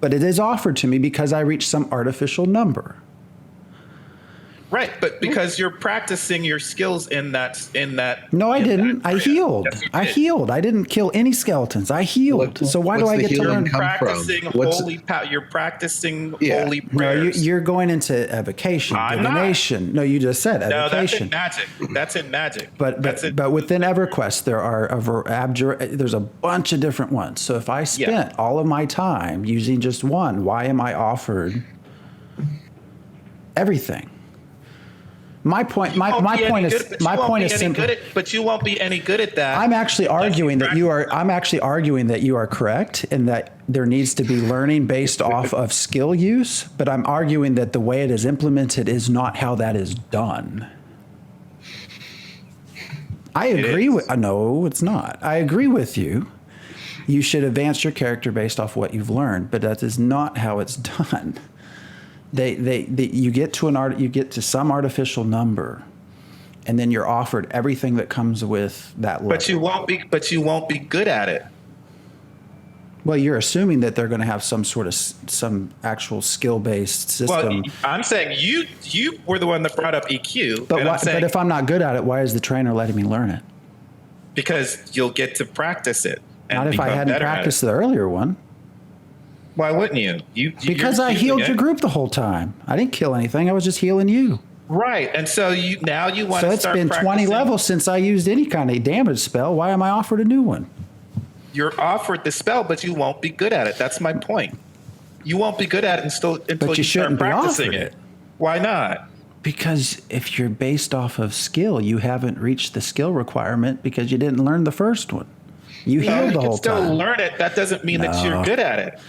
but it is offered to me because I reached some artificial number. Right, but because you're practicing your skills in that. No, I didn't. I healed. Yes, I healed. I didn't kill any skeletons. I healed. So why do I get to learn? You're practicing holy prayers. No, you're going into evocation, divination. No, you just said evocation. No, that's in magic. But within EverQuest, there's a bunch of different ones. So if I spent all of my time using just one, why am I offered everything? My point is simple. But you won't be any good at that. I'm actually arguing that you are. I'm actually arguing that you are correct, and that there needs to be learning based off of skill use. But I'm arguing that the way it is implemented is not how that is done. I agree with. No, it's not. I agree with you. You should advance your character based off what you've learned, but that is not how it's done. You get to some artificial number, and then you're offered everything that comes with that level. But you won't be good at it. Well, you're assuming that they're going to have some actual skill-based system. Well, I'm saying you were the one that brought up EQ. But if I'm not good at it, why is the trainer letting me learn it? Because you'll get to practice it. Not if I hadn't practiced the earlier one. Why wouldn't you? Because I healed your group the whole time. I didn't kill anything. I was just healing you. Right. And so you want to start practicing. So it's been 20 levels since I used any kind of damage spell. Why am I offered a new one? You're offered the spell, but you won't be good at it. That's my point. You won't be good at it until you start practicing it. Why not? Because if you're based off of skill, you haven't reached the skill requirement because you didn't learn the first one. You healed the whole time. You can still learn it. That doesn't mean that you're good at it.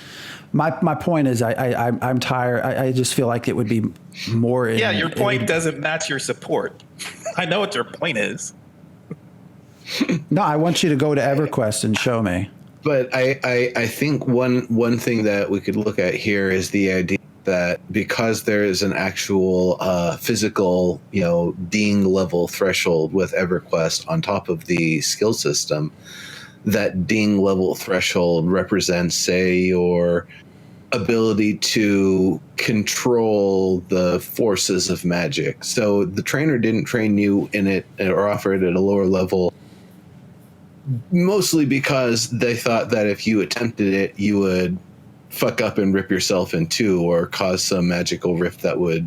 My point is I'm tired. I just feel like it would be more. Your point doesn't match your support. I know what your point is. No, I want you to go to EverQuest and show me. But I think one thing that we could look at here is the idea that because there is an actual physical, ding level threshold with EverQuest on top of the skill system, that ding level threshold represents, say, your ability to control the forces of magic. So the trainer didn't train you in it or offer it at a lower level, mostly because they thought that if you attempted it, you would fuck up and rip yourself in two or cause some magical rift that would,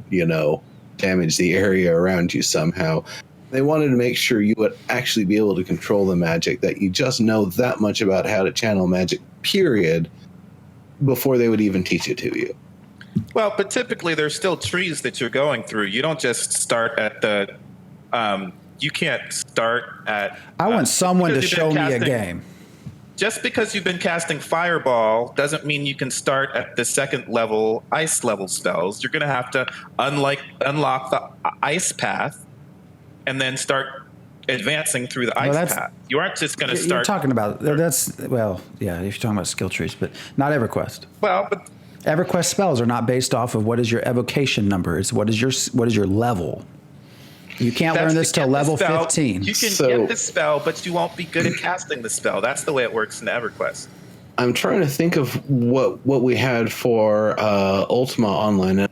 damage the area around you somehow. They wanted to make sure you would actually be able to control the magic, that you just know that much about how to channel magic, period, before they would even teach it to you. Well, but typically there's still trees that you're going through. You don't just start at the. You can't start at. I want someone to show me a casting, game. Just because you've been casting Fireball doesn't mean you can start at the second level ice level spells. You're going to have to unlock the ice path and then start advancing through the ice path. You aren't just going to start. You're talking about that's if you're talking about skill trees, but not EverQuest. Well, but EverQuest spells are not based off of what is your evocation number. It's what is your level. You can't learn this till level 15. You can get the spell, but you won't be good at casting the spell. That's the way it works in EverQuest. I'm trying to think of what we had for Ultima Online.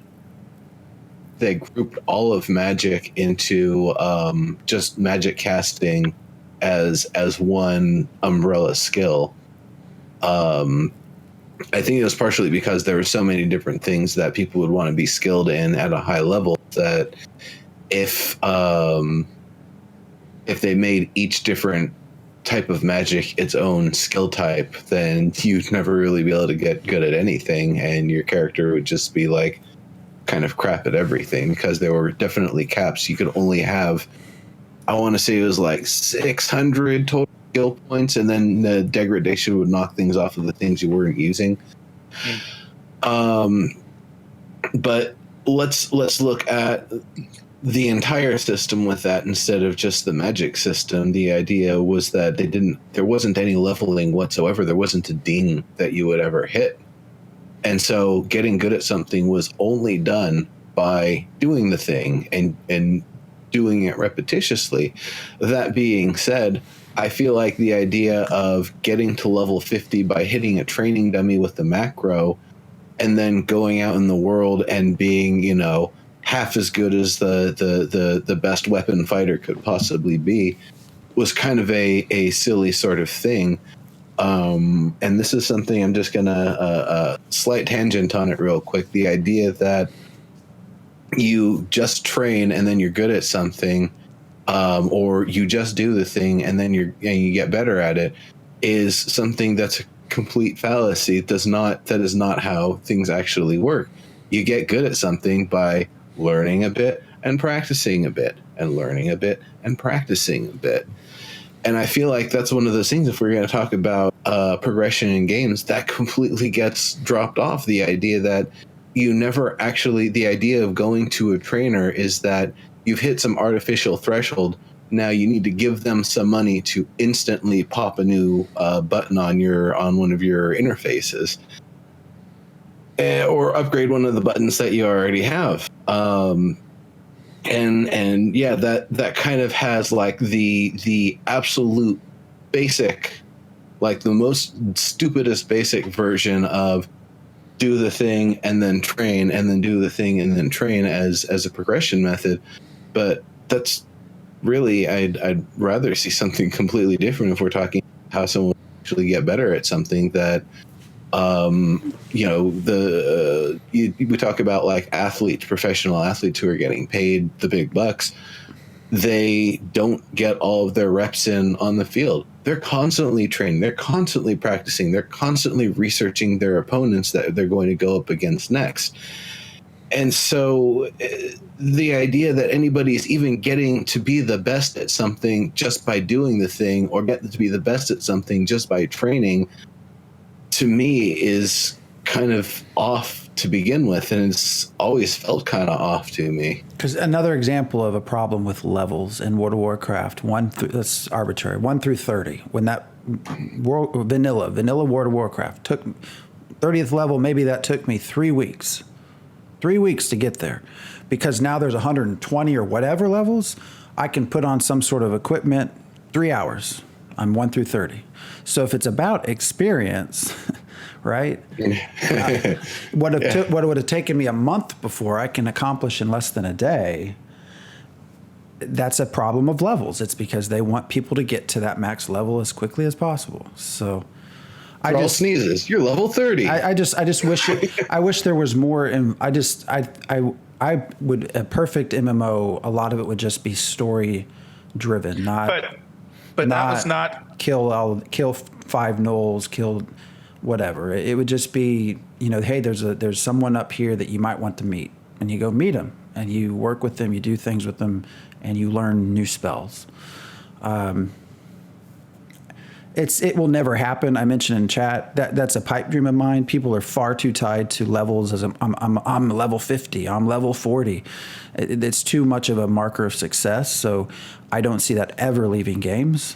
They grouped all of magic into just magic casting as one umbrella skill. I think it was partially because there were so many different things that people would want to be skilled in at a high level that if they made each different type of magic its own skill type, then you'd never really be able to get good at anything, and your character would just be like kind of crap at everything, because there were definitely caps. You could only have, I want to say it was like 600 total skill points, and then the degradation would knock things off of the things you weren't using. But let's look at the entire system with that instead of just the magic system. The idea was that there wasn't any leveling whatsoever. There wasn't a ding that you would ever hit. And so getting good at something was only done by doing the thing and doing it repetitiously. That being said, I feel like the idea of getting to level 50 by hitting a training dummy with the macro and then going out in the world and being, half as good as the best weapon fighter could possibly be was kind of a silly sort of thing. And this is something I'm just going to slight tangent on it real quick. The idea that you just train and then you're good at something, or you just do the thing and then you get better at it, is something that's a complete fallacy. That is not how things actually work. You get good at something by learning a bit and practicing a bit and learning a bit and practicing a bit. And I feel like that's one of those things, if we're going to talk about progression in games, that completely gets dropped off. The idea that the idea of going to a trainer is that you've hit some artificial threshold. Now you need to give them some money to instantly pop a new button on one of your interfaces. Or upgrade one of the buttons that you already have. That kind of has like the absolute basic, like the most stupidest basic version of do the thing and then train and then do the thing and then train as a progression method. But that's really, I'd rather see something completely different if we're talking how someone actually get better at something that we talk about like professional athletes who are getting paid the big bucks. They don't get all of their reps in on the field. They're constantly training. They're constantly practicing. They're constantly researching their opponents that they're going to go up against next. And so the idea that anybody is even getting to be the best at something just by doing the thing, or get to be the best at something just by training, to me is kind of off to begin with, and it's always felt kind of off to me. Because another example of a problem with levels in World of Warcraft, that's arbitrary, 1 through 30, when that vanilla World of Warcraft took 30th level, maybe that took me 3 weeks. 3 weeks to get there. Because now there's 120 or whatever levels, I can put on some sort of equipment, 3 hours. I'm 1 through 30. So if it's about experience, right? What would have taken me a month before I can accomplish in less than a day. That's a problem of levels. It's because they want people to get to that max level as quickly as possible. So I just sneezes. You're level 30. I just wish I wish there was more. I would a perfect MMO. A lot of it would just be story driven, But that was not kill 5 gnolls, kill whatever. It would just be, hey, there's someone up here that you might want to meet, and you go meet them, and you work with them, you do things with them, and you learn new spells. It will never happen. I mentioned in chat that's a pipe dream of mine. People are far too tied to levels. As I'm level 50, I'm level 40. It's too much of a marker of success. So I don't see that ever leaving games.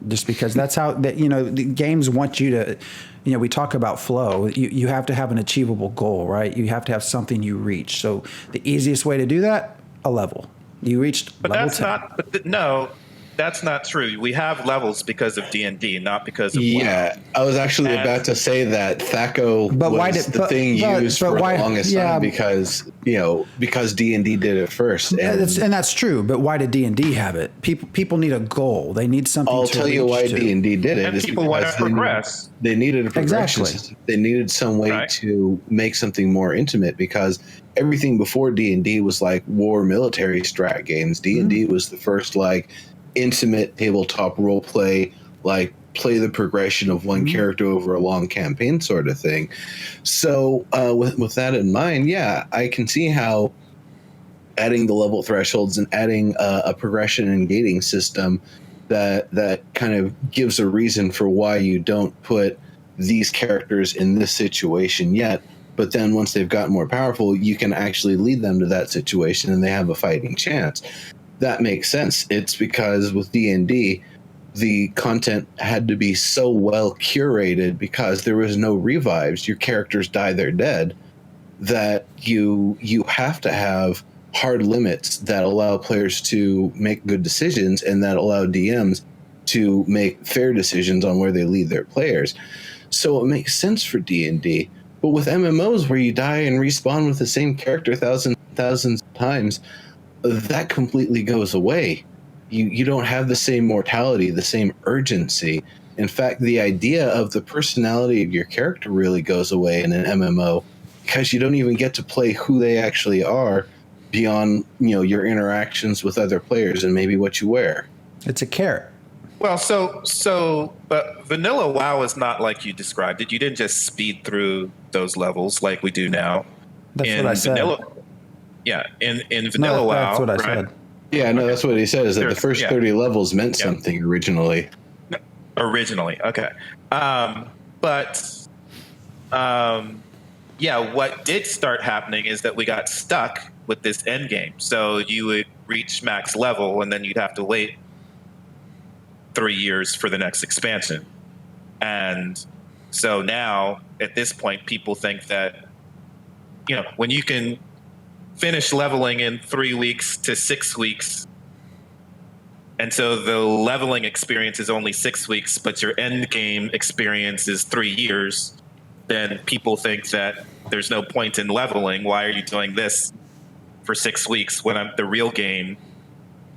Just because that's how the games want you to. We talk about flow. You have to have an achievable goal, right? You have to have something you reach. So the easiest way to do that, a level. You reached level 10. No. That's not true. We have levels because of D&D, not because of WoW. I was actually about to say that THAC0 was the thing used for the longest time because D&D did it first. And that's true, but why did D&D have it? People need a goal. They need something I'll to tell you why to. D&D did it. And people want to progress. They needed a progression Exactly. system. They needed some way to make something more intimate because everything before D&D was like war military strat games. D&D was the first intimate tabletop role play, play the progression of one character over a long campaign sort of thing. So with that in mind, I can see how adding the level thresholds and adding a progression and gating system that kind of gives a reason for why you don't put these characters in this situation yet. But then once they've gotten more powerful, you can actually lead them to that situation and they have a fighting chance. That makes sense. It's because with D&D, the content had to be so well curated because there was no revives. Your characters die, they're dead. That you have to have hard limits that allow players to make good decisions and that allow DMs to make fair decisions on where they lead their players. So it makes sense for D&D. But with MMOs where you die and respawn with the same character thousands of times, that completely goes away. You don't have the same mortality, the same urgency. In fact, the idea of the personality of your character really goes away in an MMO because you don't even get to play who they actually are beyond your interactions with other players and maybe what you wear. It's a carrot. Well, but vanilla WoW is not like you described it. You didn't just speed through those levels like we do now. That's what I said. Yeah, in vanilla WoW. That's what I said. Yeah, no, that's what he said, is that the first 30 levels meant something originally. Okay. What did start happening is that we got stuck with this end game. So you would reach max level, and then you'd have to wait 3 years for the next expansion. And so now, at this point, people think that, when you can finish leveling in 3 weeks to 6 weeks. And so the leveling experience is only 6 weeks, but your end game experience is 3 years. Then people think that there's no point in leveling. Why are you doing this for 6 weeks when the real game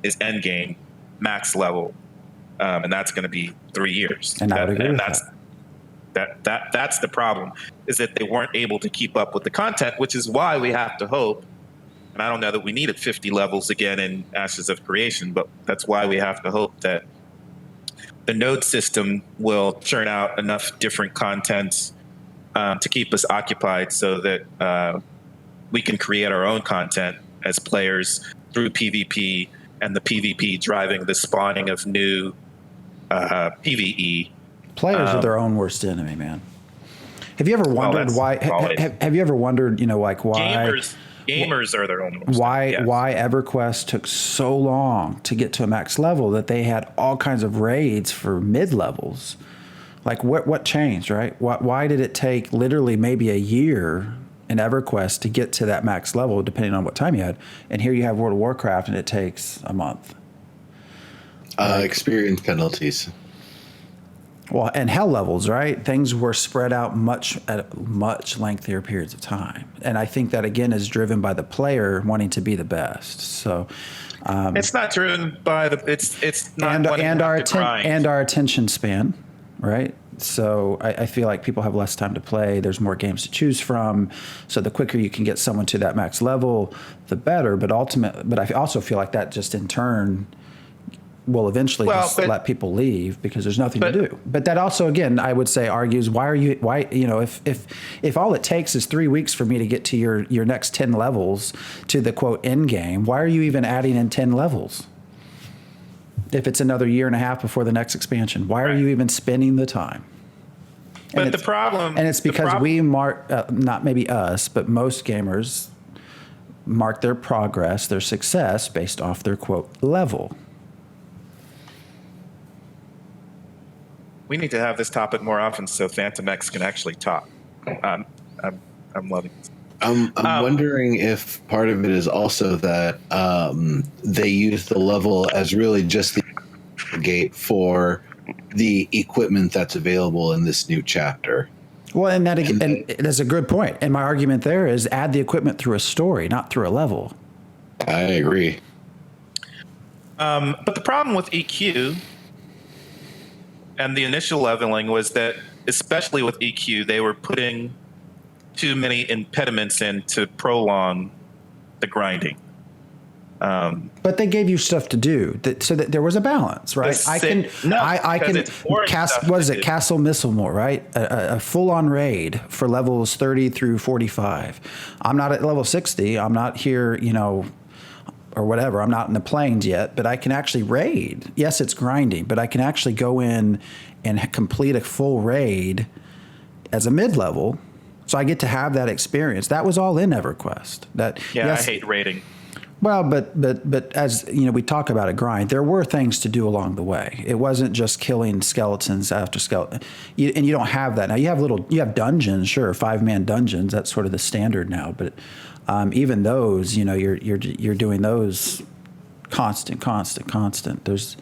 is end game, max level? And that's going to be 3 years. And I would agree with that. That's the problem, is that they weren't able to keep up with the content, which is why we have to hope. And I don't know that we needed 50 levels again in Ashes of Creation, but that's why we have to hope that the node system will churn out enough different content to keep us occupied so that we can create our own content as players through PvP, and the PvP driving the spawning of new PvE. Players are their own worst enemy, man. Have you ever wondered that's why? always- Have you ever wondered, like why? Gamers are their own. Why Yes. why EverQuest took so long to get to a max level that they had all kinds of raids for mid levels? Like what changed, right? Why did it take literally maybe a year in EverQuest to get to that max level, depending on what time you had? And here you have World of Warcraft, and it takes a month. Experience penalties. Well, and hell levels, right? Things were spread out at much lengthier periods of time, and I think that again is driven by the player wanting to be the best. So It's not driven by the. It's not and our grind. and our attention span, right? So I feel like people have less time to play. There's more games to choose from. So the quicker you can get someone to that max level, the better. But I also feel like that just in turn will eventually let people leave because there's nothing to do. But that also, again, I would say argues if all it takes is 3 weeks for me to get to your next 10 levels to the quote end game, why are you even adding in 10 levels? If it's another year and a half before the next expansion, why are you even spending the time? But the problem, and it's because we mark, not maybe us, but most gamers mark their progress, their success based off their quote level. We need to have this topic more often so Phantom X can actually talk. I'm loving it. I'm wondering if part of it is also that they use the level as really just the gate for the equipment that's available in this new chapter. Well, and that's a good point. And my argument there is add the equipment through a story, not through a level. I agree. But the problem with EQ and the initial leveling was that, especially with EQ, they were putting too many impediments in to prolong the grinding. But they gave you stuff to do, so that there was a balance, right? I can Castle Mistlemore, right? A full-on raid for levels 30 through 45. I'm not at level 60. I'm not here, or whatever. I'm not in the plains yet, but I can actually raid. Yes, it's grinding, but I can actually go in and complete a full raid as a mid-level. So I get to have that experience. That was all in EverQuest. I hate raiding. Well, but as we talk about a grind, there were things to do along the way. It wasn't just killing skeletons after skeleton, and you don't have that now. You have dungeons, sure, 5-man dungeons. That's sort of the standard now. But even those, you're doing those constant. There's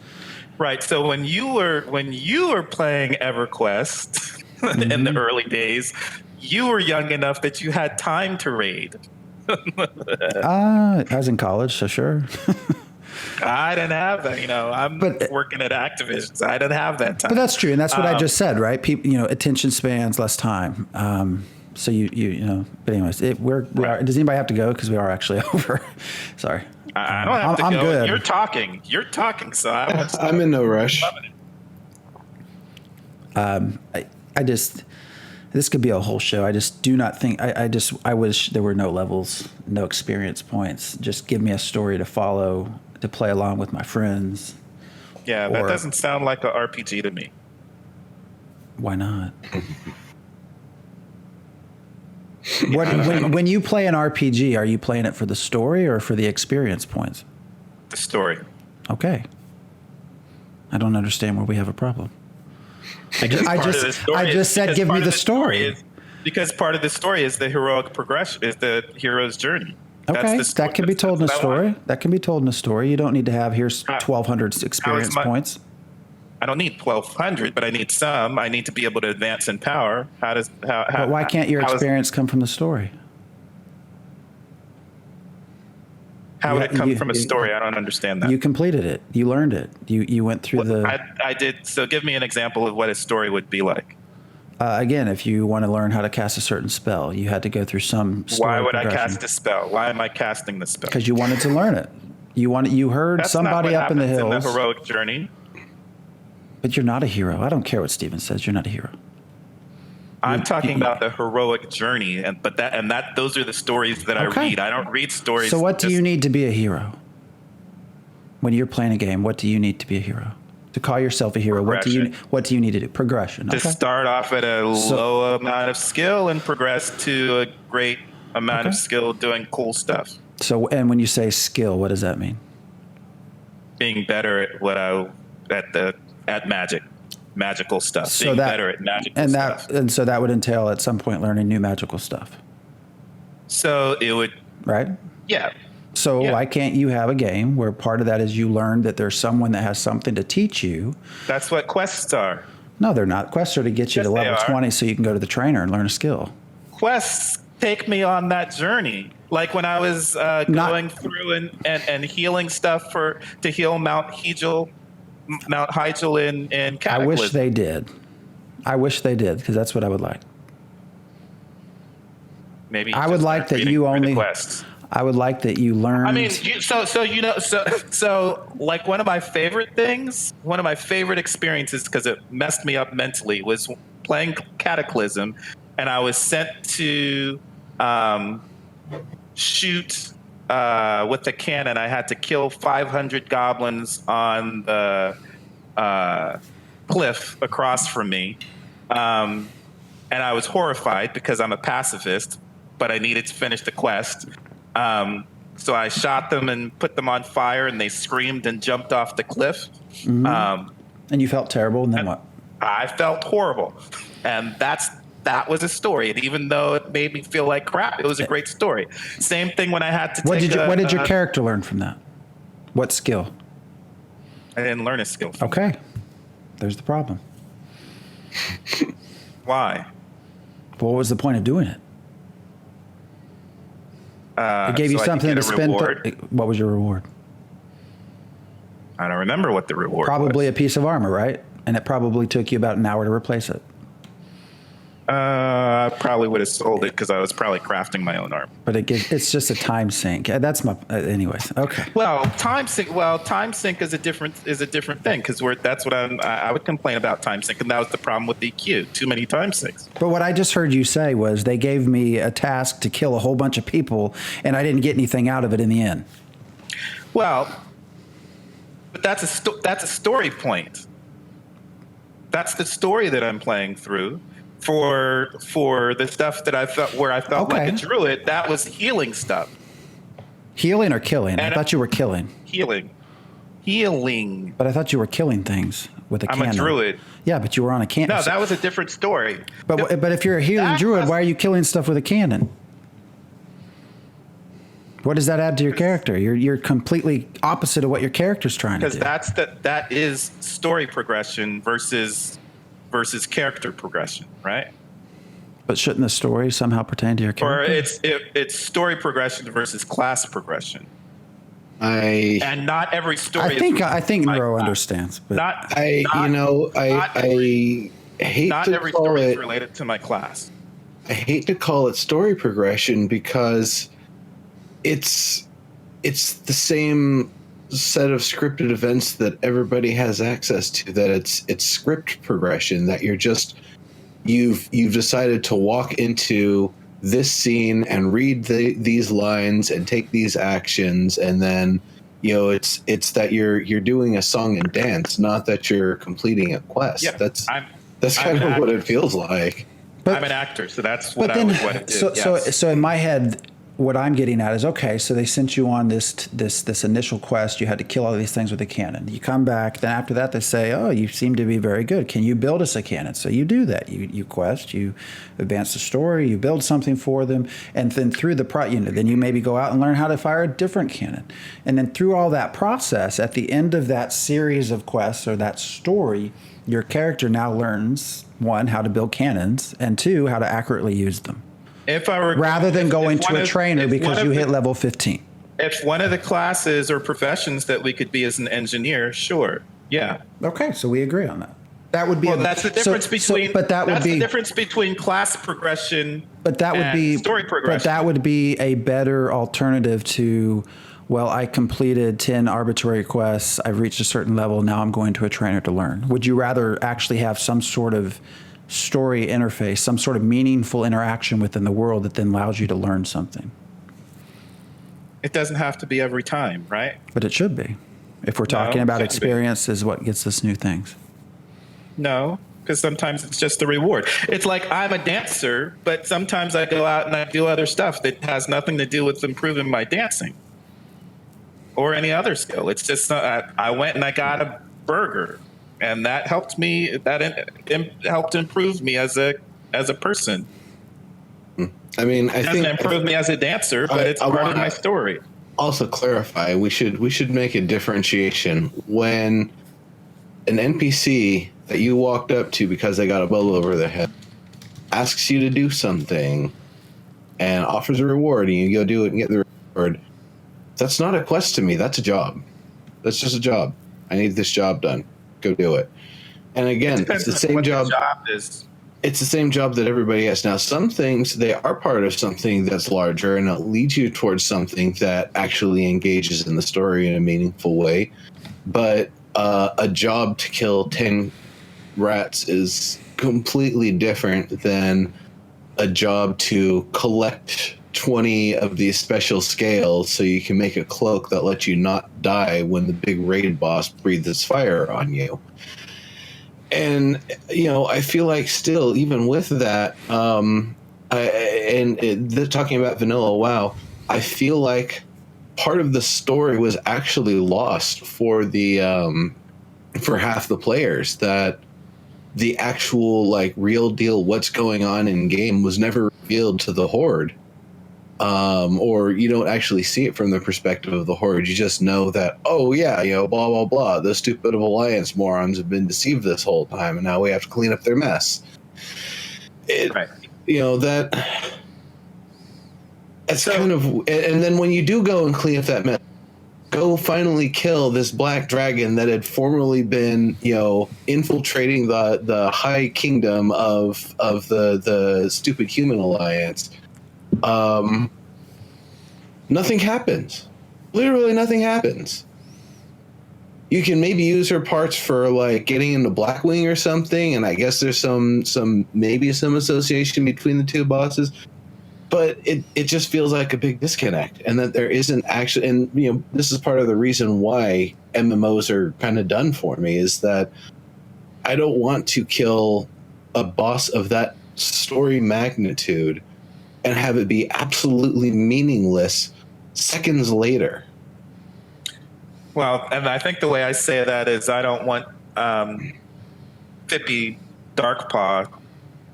right. So when you were playing EverQuest in the early days, you were young enough that you had time to raid. I was in college, so sure. I didn't have that. I'm working at Activision, so I didn't have that time. But that's true, and that's what I just said, right? People, attention spans, less time. So you. But anyways, does anybody have to go? Because we are actually over. Sorry. I don't have to I'm go. good. You're talking. So I'm in no rush. I just. This could be a whole show. I just do not think. I wish there were no levels, no experience points. Just give me a story to follow, to play along with my friends. Yeah, that doesn't sound like an RPG to me. Why not? When you play an RPG, are you playing it for the story or for the experience points? The story. Okay. I don't understand where we have a problem. I just said give me the story. Because part of the story is the heroic progression, is the hero's journey. Okay, that can be told in a story. That can be told in a story. You don't need to have here's 1,200 experience points. I don't need 1,200, but I need some. I need to be able to advance in power. But why can't your experience come from the story? How would it come from a story? I don't understand that. You completed it. You learned it. You went through I did. So give me an example of what a story would be like. Again, if you want to learn how to cast a certain spell, you had to go through some story. Why would I cast a spell? Why am I casting the spell? Because you wanted to learn it. You heard That's somebody not what up in the hills. in the heroic journey. But you're not a hero. I don't care what Steven says. You're not a hero. I'm talking about the heroic journey, those are the stories that I read. I don't read stories. So what do you need to be a hero? When you're playing a game, what do you need to be a hero? To call yourself a hero, what do you need to do? Progression. To Okay. start off at a low amount of skill and progress to a great amount of skill doing cool stuff. So, and when you say skill, what does that mean? Being better at magical stuff. So being better at magical stuff. And so that would entail at some point learning new magical stuff. So it would. Right? Yeah. So why can't you have a game where part of that is you learn that there's someone that has something to teach you? That's what quests are. No, they're not. Quests are to get you to level 20 so you can go to the trainer and learn a skill. Quests take me on that journey. Like when I was going through and healing stuff to heal Mount Hyjal in Cataclysm. I wish they did. Because that's what I would like. Maybe I would like that you only quests. I would like that you learn. I mean, so like one of my favorite experiences, because it messed me up mentally, was playing Cataclysm, and I was sent to shoot with the cannon. I had to kill 500 goblins on the cliff across from me, and I was horrified because I'm a pacifist, but I needed to finish the quest. So I shot them and put them on fire, and they screamed and jumped off the cliff. Mm-hmm. And you felt terrible, and then what? I felt horrible, and that was a story. And even though it made me feel like crap, it was a great story. Same thing when I had to. What did your character learn from that? What skill? I didn't learn a skill. Okay, there's the problem. Why? What was the point of doing it? It gave you something to spend. What was your reward? I don't remember what the reward was. Probably a piece of armor, right? And it probably took you about an hour to replace it. I probably would have sold it because I was probably crafting my own armor. But it's just a time sink. That's my. Anyways, okay. Well, time sink is a different thing because that's what I would complain about time sink, and that was the problem with EQ. Too many time sinks. But what I just heard you say was they gave me a task to kill a whole bunch of people, and I didn't get anything out of it in the end. Well, but that's a story point. That's the story that I'm playing through. For the stuff that I felt like a druid, that was healing stuff. Healing or killing? I thought you were killing. Healing. But I thought you were killing things with a cannon. I'm a druid. Yeah, but you were on a cannon. No, that was a different story. But if you're a healing druid, why are you killing stuff with a cannon? What does that add to your character? You're completely opposite of what your character's trying to do. Because that is story progression versus character progression, right? But shouldn't the story somehow pertain to your character? Or it's story progression versus class progression. And not every story. I think Nero understands, but I hate not to every call story it, is related to my class. I hate to call it story progression because it's the same set of scripted events that everybody has access to. That it's script progression, that you've decided to walk into this scene and read these lines and take these actions, and then it's that you're doing a song and dance, not that you're completing a quest. Yeah, that's kind of what it feels like. But I'm an actor, so that's what it is. So in my head, what I'm getting at is, okay, so they sent you on this initial quest. You had to kill all these things with a cannon. You come back, then after that they say, oh, you seem to be very good. Can you build us a cannon? So you do that. You quest, you advance the story, you build something for them, and then through the then you maybe go out and learn how to fire a different cannon. And then through all that process, at the end of that series of quests or that story, your character now learns, one, how to build cannons, and two, how to accurately use them. Rather than going to a trainer because you hit level 15. If one of the classes or professions that we could be as an engineer, sure, yeah. Okay, so we agree on that. That would be. Well, that's the difference between. The difference between class progression. But that would be story progression. But that would be a better alternative to. Well, I completed 10 arbitrary quests. I've reached a certain level. Now I'm going to a trainer to learn. Would you rather actually have some sort of story interface, some sort of meaningful interaction within the world that then allows you to learn something? It doesn't have to be every time, right? But it should be. If we're talking about experience is what gets us new things. No, because sometimes it's just the reward. It's like I'm a dancer, but sometimes I go out and I do other stuff that has nothing to do with improving my dancing or any other skill. It's just I went and I got a burger, and that helped me. Helped improve me as a person. I mean, I think doesn't improve me as a dancer, but it's part of my story. Also clarify, we should make a differentiation when an NPC that you walked up to because they got a bubble over their head asks you to do something and offers a reward, and you go do it and get the reward. That's not a quest to me. That's a job. That's just a job. I need this job done. Go do it. And again, it's the same job. It's the same job that everybody has. Now, some things, they are part of something that's larger, and it leads you towards something that actually engages in the story in a meaningful way. But a job to kill 10 rats is completely different than a job to collect 20 of these special scales so you can make a cloak that lets you not die when the big raid boss breathes fire on you. And, I feel like still, even with that, talking about Vanilla WoW, I feel like part of the story was actually lost for for half the players, that the actual, real deal what's going on in game was never revealed to the Horde. Or you don't actually see it from the perspective of the Horde. You just know that, blah, blah, blah. Those stupid Alliance morons have been deceived this whole time, and now we have to clean up their mess. Right. That's kind of... And then when you do go and clean up that mess, go finally kill this black dragon that had formerly been, infiltrating the high kingdom of the stupid human alliance. Nothing happens. Literally nothing happens. You can maybe use her parts for getting into Blackwing or something, and I guess there's some association between the two bosses, but it just feels like a big disconnect, and that there isn't actually, and this is part of the reason why MMOs are kind of done for me, is that I don't want to kill a boss of that story magnitude and have it be absolutely meaningless seconds later. Well, and I think the way I say that is I don't want Fippy Darkpaw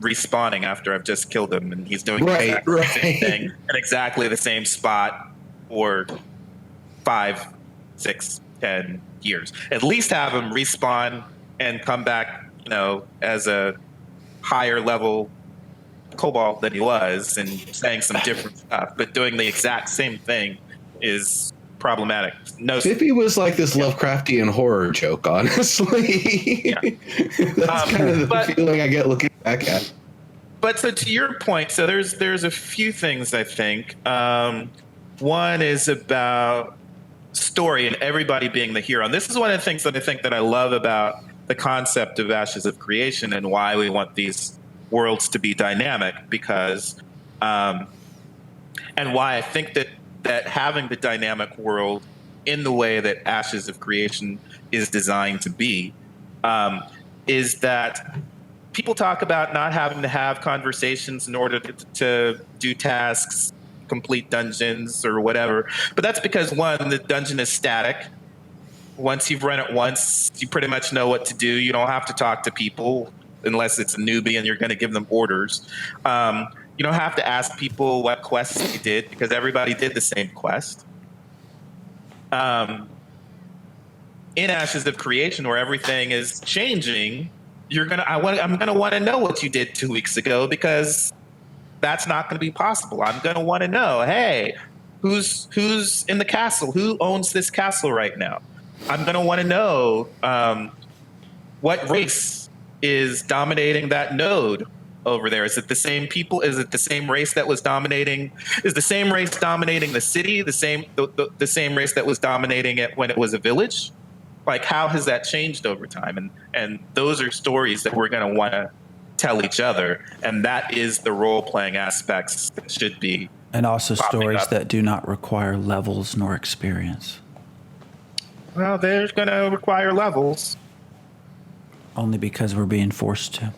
respawning after I've just killed him, and he's doing exactly the same thing in exactly the same spot for 5, 6, 10 years. At least have him respawn and come back, as a higher level Cobalt than he was, and saying some different stuff, but doing the exact same thing is problematic. Fippy was like this Lovecraftian horror joke, honestly. Yeah. That's kind of the feeling I get looking back at. But so to your point, so there's a few things I think. One is about story and everybody being the hero. And this is one of the things that I think that I love about the concept of Ashes of Creation and why we want these worlds to be dynamic, because and why I think that having the dynamic world in the way that Ashes of Creation is designed to be is that people talk about not having to have conversations in order to do tasks, complete dungeons or whatever, but that's because, one, the dungeon is static. Once you've run it once, you pretty much know what to do. You don't have to talk to people unless it's a newbie and you're going to give them orders. You don't have to ask people what quests they did, because everybody did the same quest. In Ashes of Creation, where everything is changing, I'm gonna want to know what you did 2 weeks ago, because that's not going to be possible. I'm going to want to know, hey, who's in the castle? Who owns this castle right now? I'm going to want to know what race is dominating that node over there. Is it the same people? Is it the same race that was dominating? Is the same race dominating the city? The same race that was dominating it when it was a village? How has that changed over time? And those are stories that we're going to want to tell each other, and that is the role-playing aspects that should be. And also stories that do not require levels nor experience. Well, they're going to require levels. Only because we're being forced to.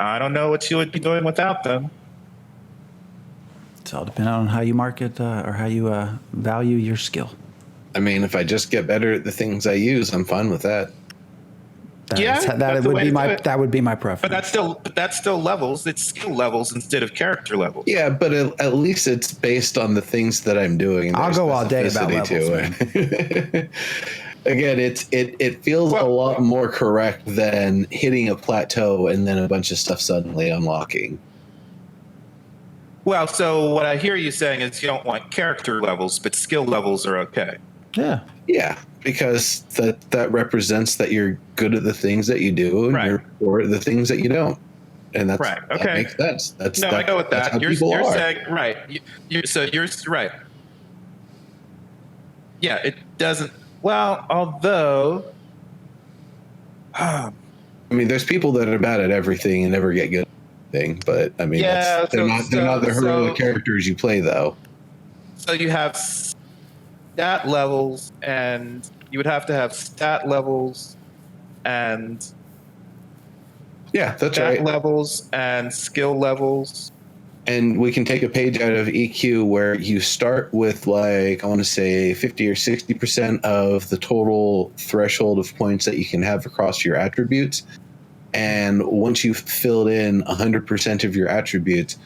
I don't know what you would be doing without them. It's all dependent on how you market or how you value your skill. I mean, if I just get better at the things I use, I'm fine with that. That would be my preference. But that's still levels. It's skill levels instead of character levels. Yeah, but at least it's based on the things that I'm doing. I'll go all day about levels. Again, it feels a lot more correct than hitting a plateau and then a bunch of stuff suddenly unlocking. Well, so what I hear you saying is you don't want character levels, but skill levels are okay. Yeah. Yeah, because that represents that you're good at the things that you do and you're poor at the things that you don't. And that's right. Okay. That makes sense. I go with that. You're saying right. You're right. Yeah, it doesn't. Well, although, I mean, there's people that are bad at everything and never get good at anything. But I mean, they're not the heroic characters you play, though. So you have stat levels, and you would have to have stat levels, and that's stat right. levels and skill levels. And we can take a page out of EQ where you start with, like, I want to say 50 or 60% of the total threshold of points that you can have across your attributes. And once you've filled in 100% of your attributes,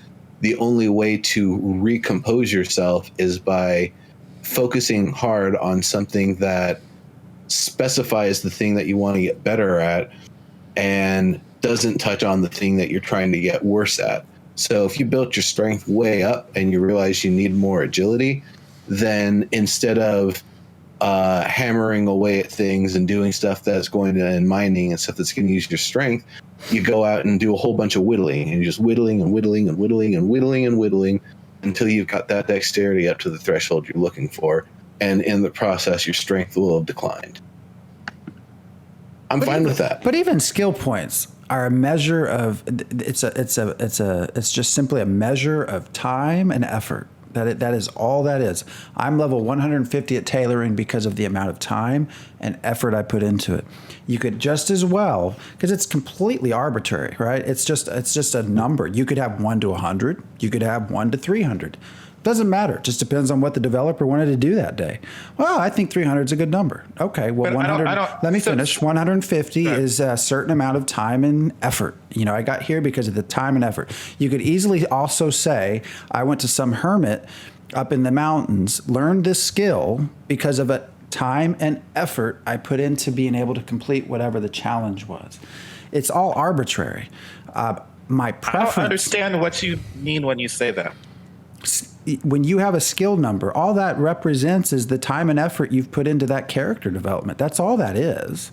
the only way to recompose yourself is by focusing hard on something that specifies the thing that you want to get better at and doesn't touch on the thing that you're trying to get worse at. So if you built your strength way up and you realize you need more agility, then instead of hammering away at things and doing stuff that's going to, and mining and stuff that's going to use your strength, you go out and do a whole bunch of whittling, and you're just whittling and whittling and whittling and whittling and whittling until you've got that dexterity up to the threshold you're looking for. And in the process, your strength will have declined. I'm fine with that. But even skill points are a measure of it's just simply a measure of time and effort. That is all that is. I'm level 150 at tailoring because of the amount of time and effort I put into it. You could just as well, because it's completely arbitrary, right? It's just a number. You could have 1 to 100. You could have 1 to 300. Doesn't matter. It just depends on what the developer wanted to do that day. Well, I think 300 is a good number. Okay, well, 100. Let me finish. 150 is a certain amount of time and effort. You know, I got here because of the time and effort. You could easily also say, I went to some hermit up in the mountains, learned this skill because of a time and effort I put into being able to complete whatever the challenge was. It's all arbitrary. My preference. I don't understand what you mean when you say that. When you have a skill number, all that represents is the time and effort you've put into that character development. That's all that is.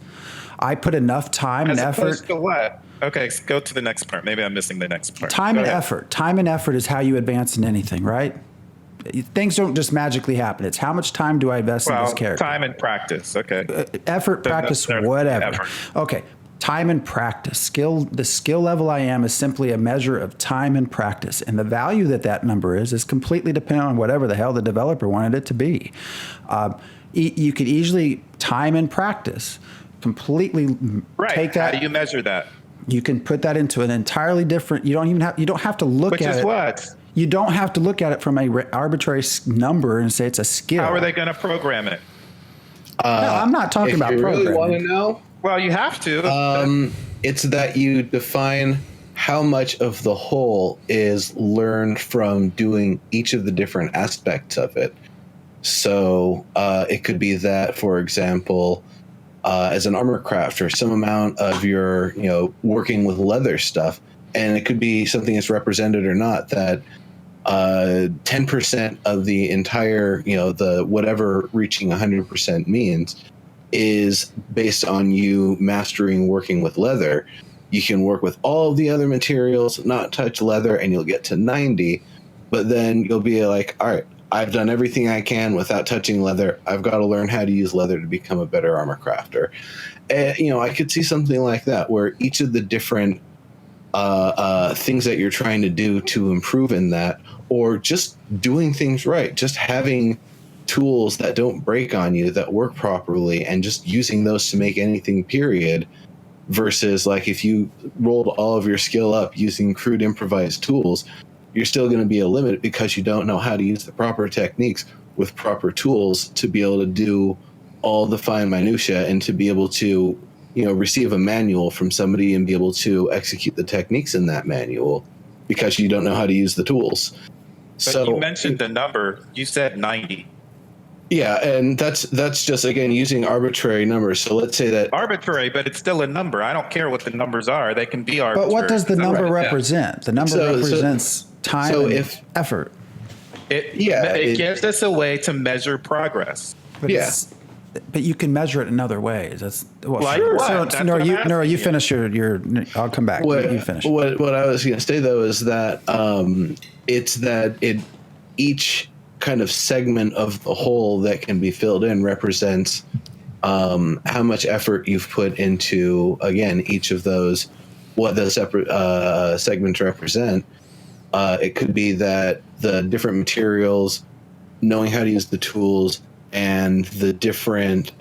I put enough time and effort. As opposed to what? Okay, go to the next part. Maybe I'm missing the next part. Time and effort. Time and effort is how you advance in anything, right? Things don't just magically happen. It's how much time do I invest in this character? Time and practice. Okay. Effort, practice, whatever. Effort. Okay. Time and practice. The skill level I am is simply a measure of time and practice. And the value that number is completely dependent on whatever the hell the developer wanted it to be. You could easily time and practice completely take that. How do you measure that? You can put that into an entirely different, you don't have to look at it. Which is what? You don't have to look at it from a arbitrary number and say it's a skill. How are they going to program it? No, I'm not talking about programming. If you really want to know, well, you have to. It's that you define how much of the whole is learned from doing each of the different aspects of it. So it could be that, for example, as an armor crafter, some amount of your, working with leather stuff, and it could be something that's represented or not, that 10% of the entire, the whatever reaching 100% means is based on you mastering working with leather. You can work with all of the other materials, not touch leather, and you'll get to 90. But then you'll be like, all right, I've done everything I can without touching leather. I've got to learn how to use leather to become a better armor crafter. And, I could see something like that where each of the different things that you're trying to do to improve in that, or just doing things right, just having tools that don't break on you, that work properly, and just using those to make anything, period, versus like if you rolled all of your skill up using crude improvised tools, you're still going to be a limit because you don't know how to use the proper techniques with proper tools to be able to do all the fine minutia and to be able to, receive a manual from somebody and be able to execute the techniques in that manual because you don't know how to use the tools. But so you mentioned the number. You said 90. Yeah, and that's just, again, using arbitrary numbers. So let's say that Arbitrary, but it's still a number. I don't care what the numbers are. They can be arbitrary. But what does the number Right. represent? The number represents time and effort. It gives us a way to measure progress. But but you can measure it in other ways. That's Like what? So Nora, you finish your. I'll come back. You finish. What I was going to say though is that it's that each kind of segment of the whole that can be filled in represents how much effort you've put into, again, each of those, what the separate segments represent. It could be that the different materials, knowing how to use the tools, and the different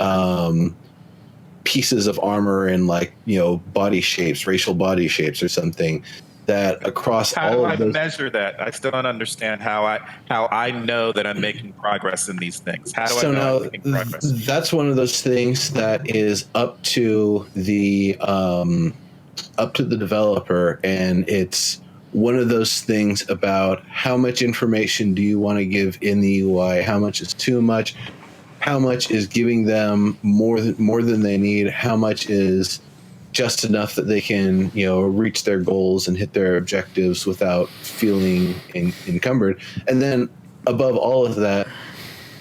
pieces of armor and body shapes, racial body shapes or something, that across all of those. How do I measure that? I still don't understand how I know that I'm making progress in these things. How do I know I'm making progress? That's one of those things that is up to the developer, and it's one of those things about how much information do you want to give in the UI, how much is too much, how much is giving them more than they need, how much is just enough that they can, reach their goals and hit their objectives without feeling encumbered. And then above all of that,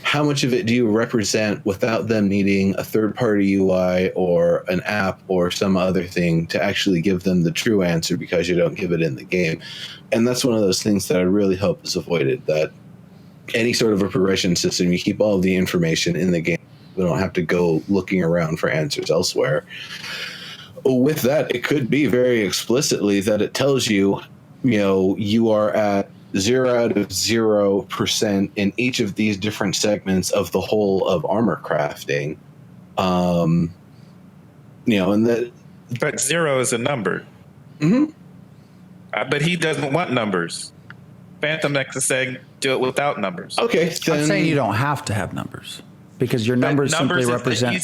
how much of it do you represent without them needing a third-party UI or an app or some other thing to actually give them the true answer because you don't give it in the game? And that's one of those things that I really hope is avoided, that any sort of a progression system, you keep all of the information in the game. We don't have to go looking around for answers elsewhere. With that, it could be very explicitly that it tells you, you are at 0 out of 0% in each of these different segments of the whole of armor crafting. And that. But 0 is a number. Mm-hmm. But he doesn't want numbers. Phantom X is saying do it without numbers. Okay, I'm saying you don't have to have numbers. Because your numbers simply represent.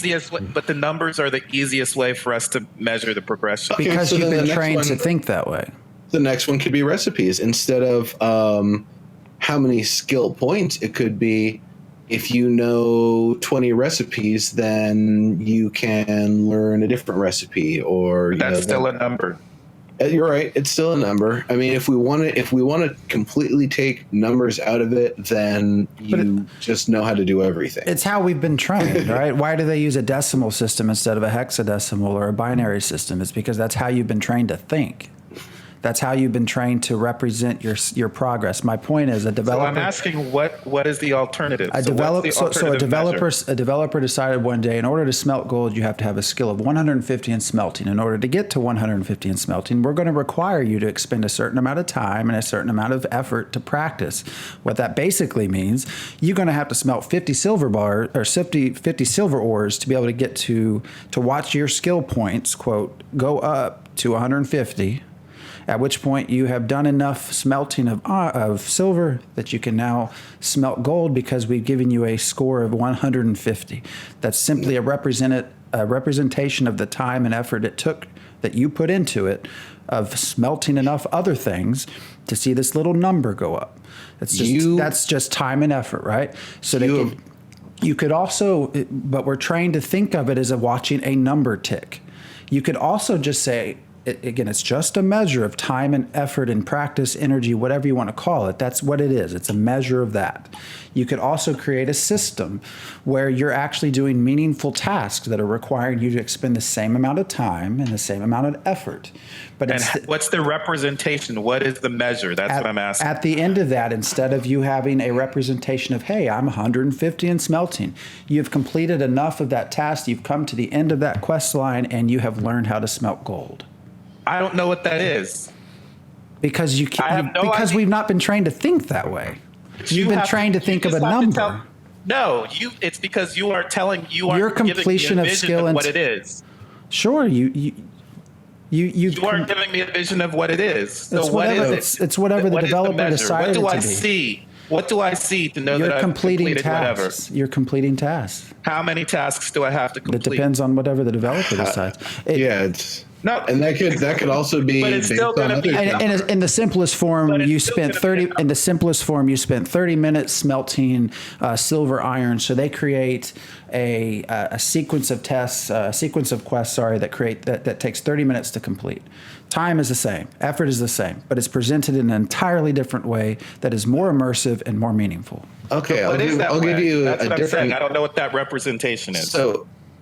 But the numbers are the easiest way for us to measure the progression. Okay, because you've been trained to think that way. The next one could be recipes. Instead of how many skill points, it could be if you know 20 recipes, then you can learn a different recipe. Or that's still a number. You're right. It's still a number. I mean, if we want to completely take numbers out of it, then you just know how to do everything. It's how we've been trained, right? Why do they use a decimal system instead of a hexadecimal or a binary system? It's because that's how you've been trained to think. That's how you've been trained to represent your progress. My point is, a developer. So I'm asking, what is the alternative? A developer decided one day, in order to smelt gold, you have to have a skill of 150 in smelting. In order to get to 150 in smelting, we're going to require you to expend a certain amount of time and a certain amount of effort to practice. What that basically means, you're going to have to smelt 50 silver bars or 50 silver ores to be able to get to watch your skill points, quote, go up to 150. At which point you have done enough smelting of silver that you can now smelt gold because we've given you a score of 150. That's simply a representation of the time and effort it took that you put into it of smelting enough other things to see this little number go up. That's just time and effort, right? So you could also, but we're trained to think of it as watching a number tick. You could also just say, again, it's just a measure of time and effort and practice, energy, whatever you want to call it. That's what it is. It's a measure of that. You could also create a system where you're actually doing meaningful tasks that are requiring you to expend the same amount of time and the same amount of effort. But what's the representation? What is the measure? That's what I'm asking. At the end of that, instead of you having a representation of, hey, I'm 150 in smelting, you've completed enough of that task, you've come to the end of that quest line, and you have learned how to smelt gold. I don't know what that is. Because we've not been trained to think that way. You've been trained to think of a number. No, it's because you are telling you are Your giving me completion a of vision skill of and what it is. sure, you You are giving me a vision of what it is. So it's what whatever is it? it's whatever the What is developer measure? decided What do it I to be. see? What do I see to know You're that I've completing completed whatever? tasks. You're completing tasks. How many tasks do I have to It complete? depends on whatever the developer decides. It's No, and that could also be but it's based still on going to other be. things. In the simplest form, But it's you still spent gonna be 30. In the simplest form, you spent 30 minutes smelting silver iron. So they create a sequence of tests, a sequence of quests. Sorry, that takes 30 minutes to complete. Time is the same, effort is the same, but it's presented in an entirely different way that is more immersive and more meaningful. Okay, What is that I'll give way? you That's a what I'm saying. different. I don't know what that representation is.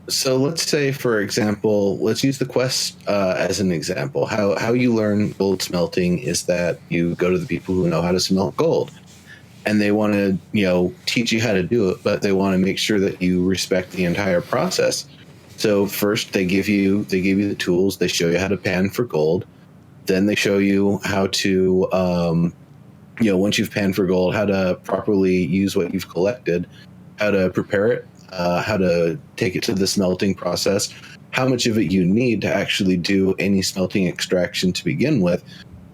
So let's say, for example, let's use the quest as an example. How you learn gold smelting is that you go to the people who know how to smelt gold, and they want to teach you how to do it, but they want to make sure that you respect the entire process. So first they give you the tools. They show you how to pan for gold. Then they show you how to once you've panned for gold, how to properly use what you've collected, how to prepare it, how to take it to the smelting process, how much of it you need to actually do any smelting extraction to begin with,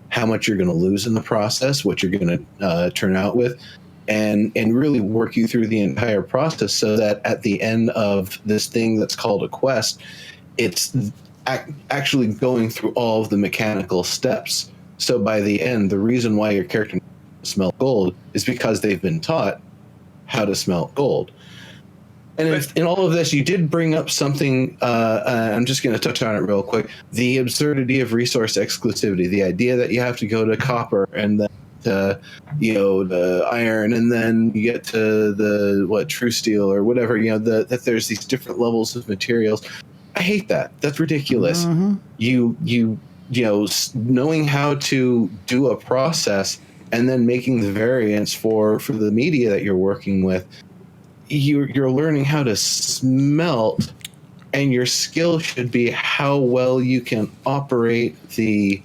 how much you're going to lose in the process, what you're going to turn out with, and really work you through the entire process so that at the end of this thing that's called a quest, it's actually going through all of the mechanical steps. So by the end, the reason why your character smelt gold is because they've been taught how to smelt gold. And in all of this, you did bring up something. I'm just going to touch on it real quick. The absurdity of resource exclusivity, the idea that you have to go to copper and then to, the iron, and then you get to the true steel or whatever. That there's these different levels of materials. I hate that. That's ridiculous. Mm-hmm. You knowing how to do a process and then making the variants for the media that you're working with. You're learning how to smelt, and your skill should be how well you can operate the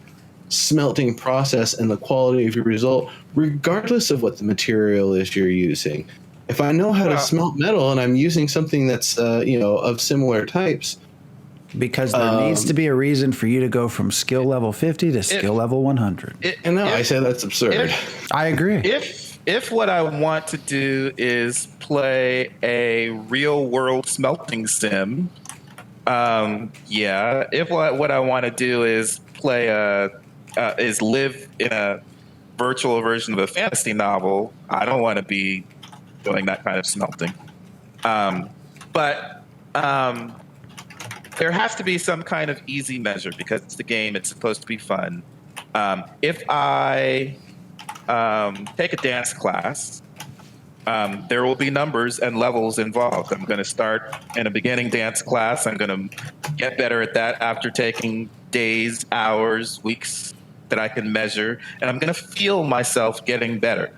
smelting process and the quality of your result, regardless of what the material is you're using. If I know how to smelt metal and I'm using something that's of similar types, because there needs to be a reason for you to go from skill level 50 to skill level 100. I say that's absurd. I agree. If what I want to do is play a real world smelting sim, If what I want to do is play is live in a virtual version of a fantasy novel, I don't want to be doing that kind of smelting. But there has to be some kind of easy measure because it's the game. It's supposed to be fun. If I take a dance class, there will be numbers and levels involved. I'm going to start in a beginning dance class. I'm going to get better at that after taking days, hours, weeks that I can measure. And I'm going to feel myself getting better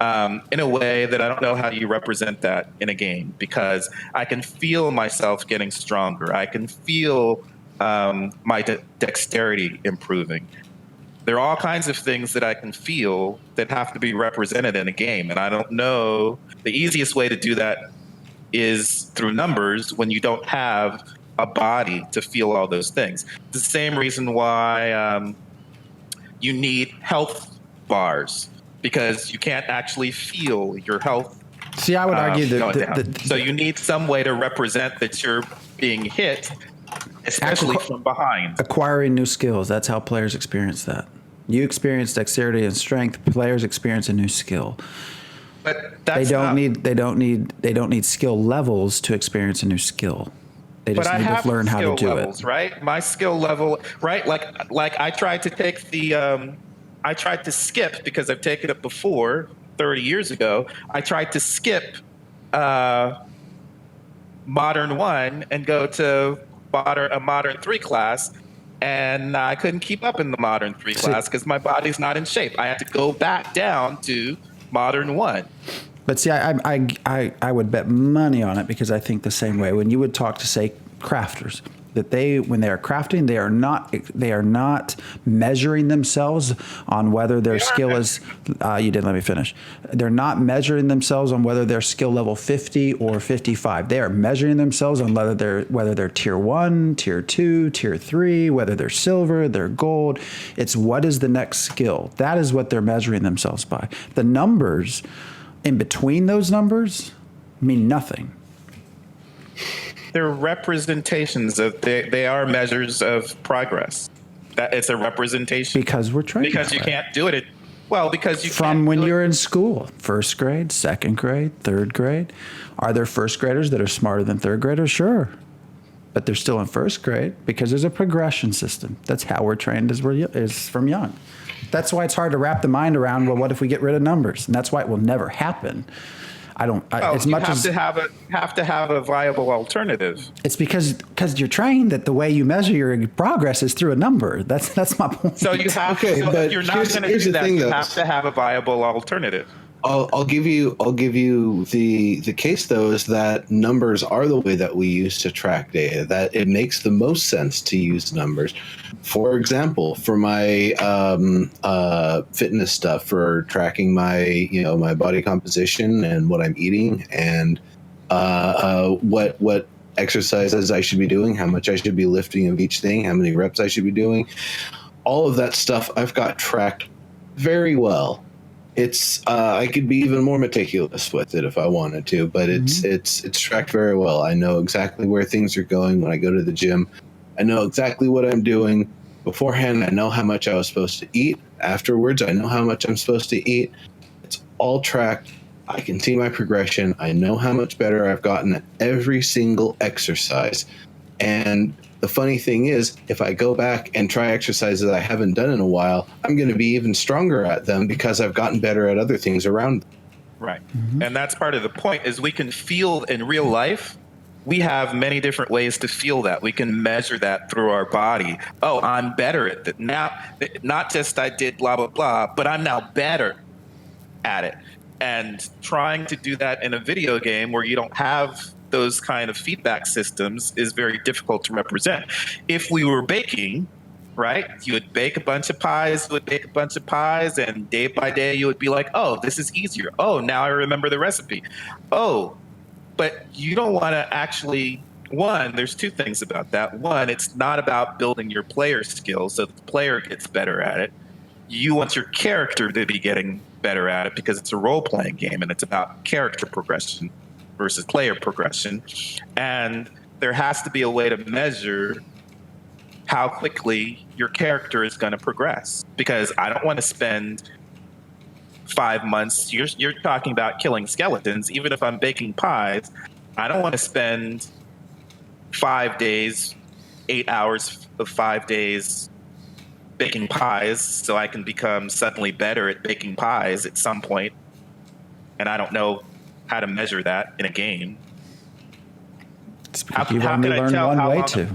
in a way that I don't know how you represent that in a game, because I can feel myself getting stronger. I can feel my dexterity improving. There are all kinds of things that I can feel that have to be represented in a game. And I don't know, the easiest way to do that is through numbers when you don't have a body to feel all those things. It's the same reason why you need health bars, because you can't actually feel your health. See, I would argue so you need some way to represent that you're being hit, especially from behind. Acquiring new skills. That's how players experience that. You experience dexterity and strength. Players experience a new skill. But they don't need skill levels to experience a new skill. They just need to learn how to do it. Right? My skill level, right? Like I tried to take I tried to skip, because I've taken it before 30 years ago. I tried to skip Modern 1 and go to a Modern 3 class, and I couldn't keep up in the Modern 3 class because my body's not in shape. I had to go back down to Modern 1. But see, I would bet money on it, because I think the same way. When you would talk to, say, crafters, that when they are crafting, they are not measuring themselves on whether their skill is. You didn't let me finish. They're not measuring themselves on whether they're skill level 50 or 55. They are measuring themselves on whether they're tier 1, tier 2, tier 3, whether they're silver, they're gold. It's what is the next skill. That is what they're measuring themselves by. The numbers in between those numbers mean nothing. They're representations of they are measures of progress. That it's a representation Because we're trained. Because you can't do it. Because you from when you're in school, first grade, second grade, third grade. Are there first graders that are smarter than third graders? Sure, but they're still in first grade because there's a progression system. That's how we're trained is from young. That's why it's hard to wrap the mind around. Well, what if we get rid of numbers? And that's why it will never happen. As much as you have to have a viable alternative. It's because you're trained that the way you measure your progress is through a number. That's my point. So you have but if you're not going to do that. You have to have a viable alternative. I'll give you the case though is that numbers are the way that we use to track data. That it makes the most sense to use numbers. For example, for my fitness stuff, for tracking my my body composition and what I'm eating and what exercises I should be doing, how much I should be lifting of each thing, how many reps I should be doing, all of that stuff I've got tracked very well. It's I could be even more meticulous with it if I wanted to, but it's tracked very well. I know exactly where things are going when I go to the gym. I know exactly what I'm doing beforehand. I know how much I was supposed to eat. Afterwards, I know how much I'm supposed to eat. It's all tracked. I can see my progression. I know how much better I've gotten at every single exercise. And the funny thing is, if I go back and try exercises I haven't done in a while, I'm going to be even stronger at them because I've gotten better at other things around them. Right. And that's part of the point is we can feel in real life. We have many different ways to feel that. We can measure that through our body. Oh, I'm better at that now. Not just I did blah, blah, blah, but I'm now better at it. And trying to do that in a video game where you don't have those kind of feedback systems is very difficult to represent. If we were baking, right, you would bake a bunch of pies, and day by day you would be like, oh, this is easier. Oh, now I remember the recipe. Oh, but you don't want to actually, there's two things about that. One, it's not about building your player skills so the player gets better at it. You want your character to be getting better at it because it's a role-playing game and it's about character progression versus player progression. And there has to be a way to measure how quickly your character is going to progress, because I don't want to spend 5 months. You're talking about killing skeletons. Even if I'm baking pies, I don't want to spend 5 days, 8 hours of 5 days baking pies so I can become suddenly better at baking pies at some point. And I don't know how to measure that in a game. It's because you've only learned one way to.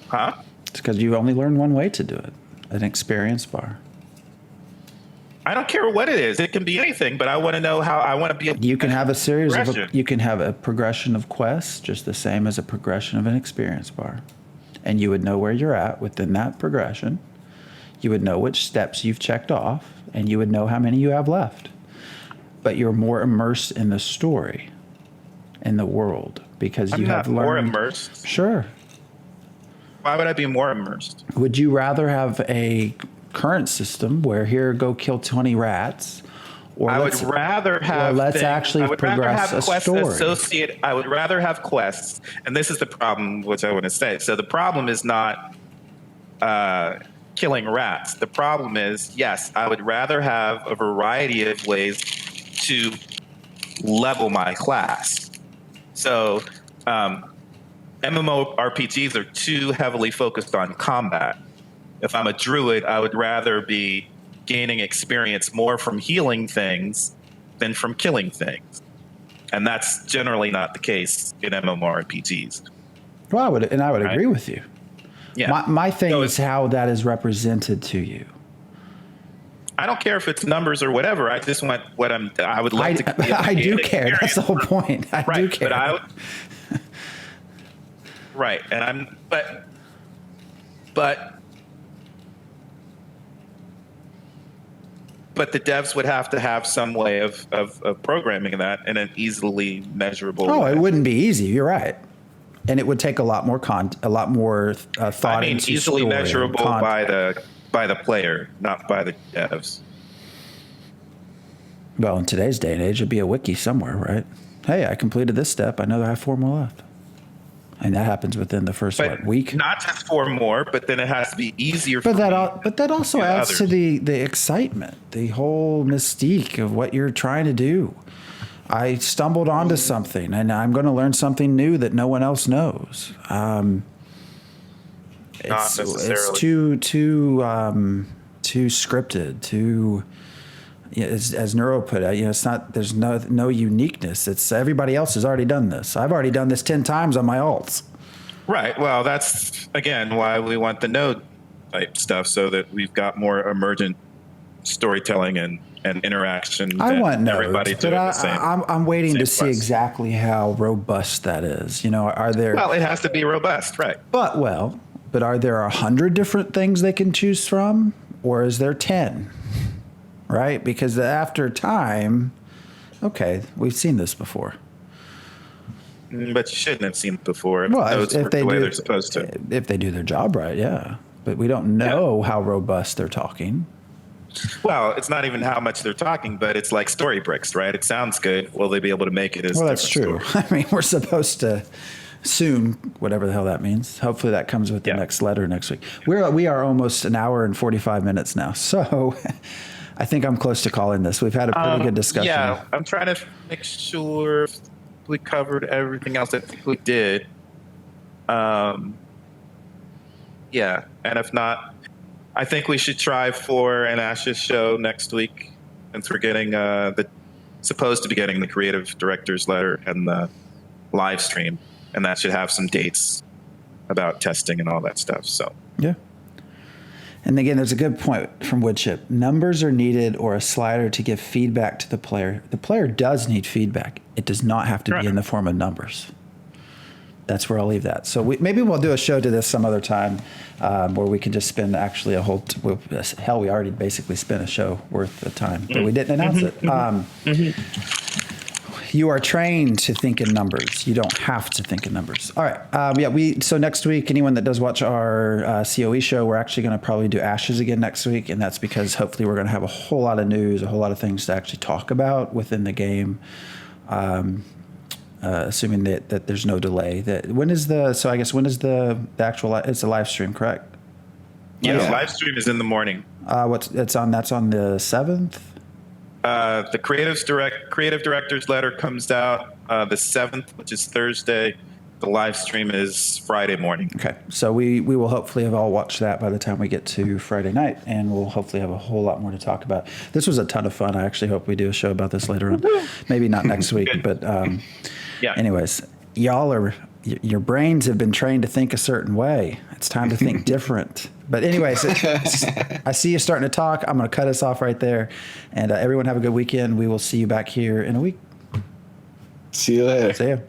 Huh? It's because you only learned one way to do it. An experience bar. I don't care what it is. It can be anything, but I want to know how. I want to be. You can have a series of. You can have a progression of quests, just the same as a progression of an experience bar, and you would know where you're at within that progression. You would know which steps you've checked off, and you would know how many you have left. But you're more immersed in the story, in the world, because you have learned. More immersed. Sure. Why would I be more immersed? Would you rather have a current system where here go kill 20 rats, or I would rather have. Let's actually progress a story. I would rather have quests, and this is the problem, which I want to say. So the problem is not killing rats. The problem is, yes, I would rather have a variety of ways to level my class. So MMORPGs are too heavily focused on combat. If I'm a druid, I would rather be gaining experience more from healing things than from killing things. And that's generally not the case in MMORPGs. Well, I would agree with you. Yeah. My thing is how that is represented to you. I don't care if it's numbers or whatever. I just want what I would like to. I do care. That's the whole point. I do care. But Right. And but the devs would have to have some way of programming that in an easily measurable Oh, way. it wouldn't be easy. You're right. And it would take a lot more thought I mean, into easily story and measurable content. by the player, not by the devs. Well, in today's day and age, it'd be a wiki somewhere, right? Hey, I completed this step. I know that I have 4 more left. And that happens within the first week. Not just 4 more, but then it has to be easier. But that also adds to the excitement, the whole mystique of what you're trying to do. I stumbled onto something, and I'm going to learn something new that no one else knows. Not necessarily. It's too scripted, too. Yeah, as Neuro put it, it's not. There's no uniqueness. It's everybody else has already done this. I've already done this 10 times on my alts. Right. Well, that's again why we want the node type stuff, so that we've got more emergent storytelling and interaction. I want nodes, everybody but doing the same. I'm waiting to same see quest. exactly how robust that is. Are there? Well, it has to be robust, right? But are there 100 different things they can choose from, or is there 10? Right? Because after time, okay, we've seen this before. But you shouldn't have seen it before. Well, if they the way they're supposed to. If they do their job right, yeah. But we don't know how robust they're talking. Well, it's not even how much they're talking, but it's like story bricks, right? It sounds good. Will they be able to make it as well, that's true. story? I mean, we're supposed to soon, whatever the hell that means. Hopefully that comes with the next letter next week. We are almost an hour and 45 minutes now. So I think I'm close to calling this. We've had a pretty good discussion. Yeah, I'm trying to make sure we covered everything else. I think we did. Yeah, and if not, I think we should try for an Ashes show next week, since we're getting supposed to be getting the creative director's letter and the live stream, and that should have some dates about testing and all that stuff. So yeah. And again, there's a good point from Woodchip. Numbers are needed or a slider to give feedback to the player. The player does need feedback. It does not have to be in the form of numbers. That's where I'll leave that. So maybe we'll do a show to this some other time where we can just spend actually a whole hell, we already basically spent a show worth of time, but we didn't announce it. You are trained to think in numbers. You don't have to think in numbers. All right. So next week, anyone that does watch our COE show, we're actually going to probably do Ashes again next week. And that's because hopefully we're going to have a whole lot of news, a whole lot of things to actually talk about within the game. Assuming that there's no delay. When is the actual, it's a live stream, correct? Yes, live stream is in the morning. That's on the 7th? The creative director's letter comes out the 7th, which is Thursday. The live stream is Friday morning. Okay, so we will hopefully have all watched that by the time we get to Friday night, and we'll hopefully have a whole lot more to talk about. This was a ton of fun. I actually hope we do a show about this later on. Maybe not next week, but anyways, your brains have been trained to think a certain way. It's time to think different. But anyways, I see you starting to talk. I'm going to cut us off right there. And everyone have a good weekend. We will see you back here in a week. See you later. See you.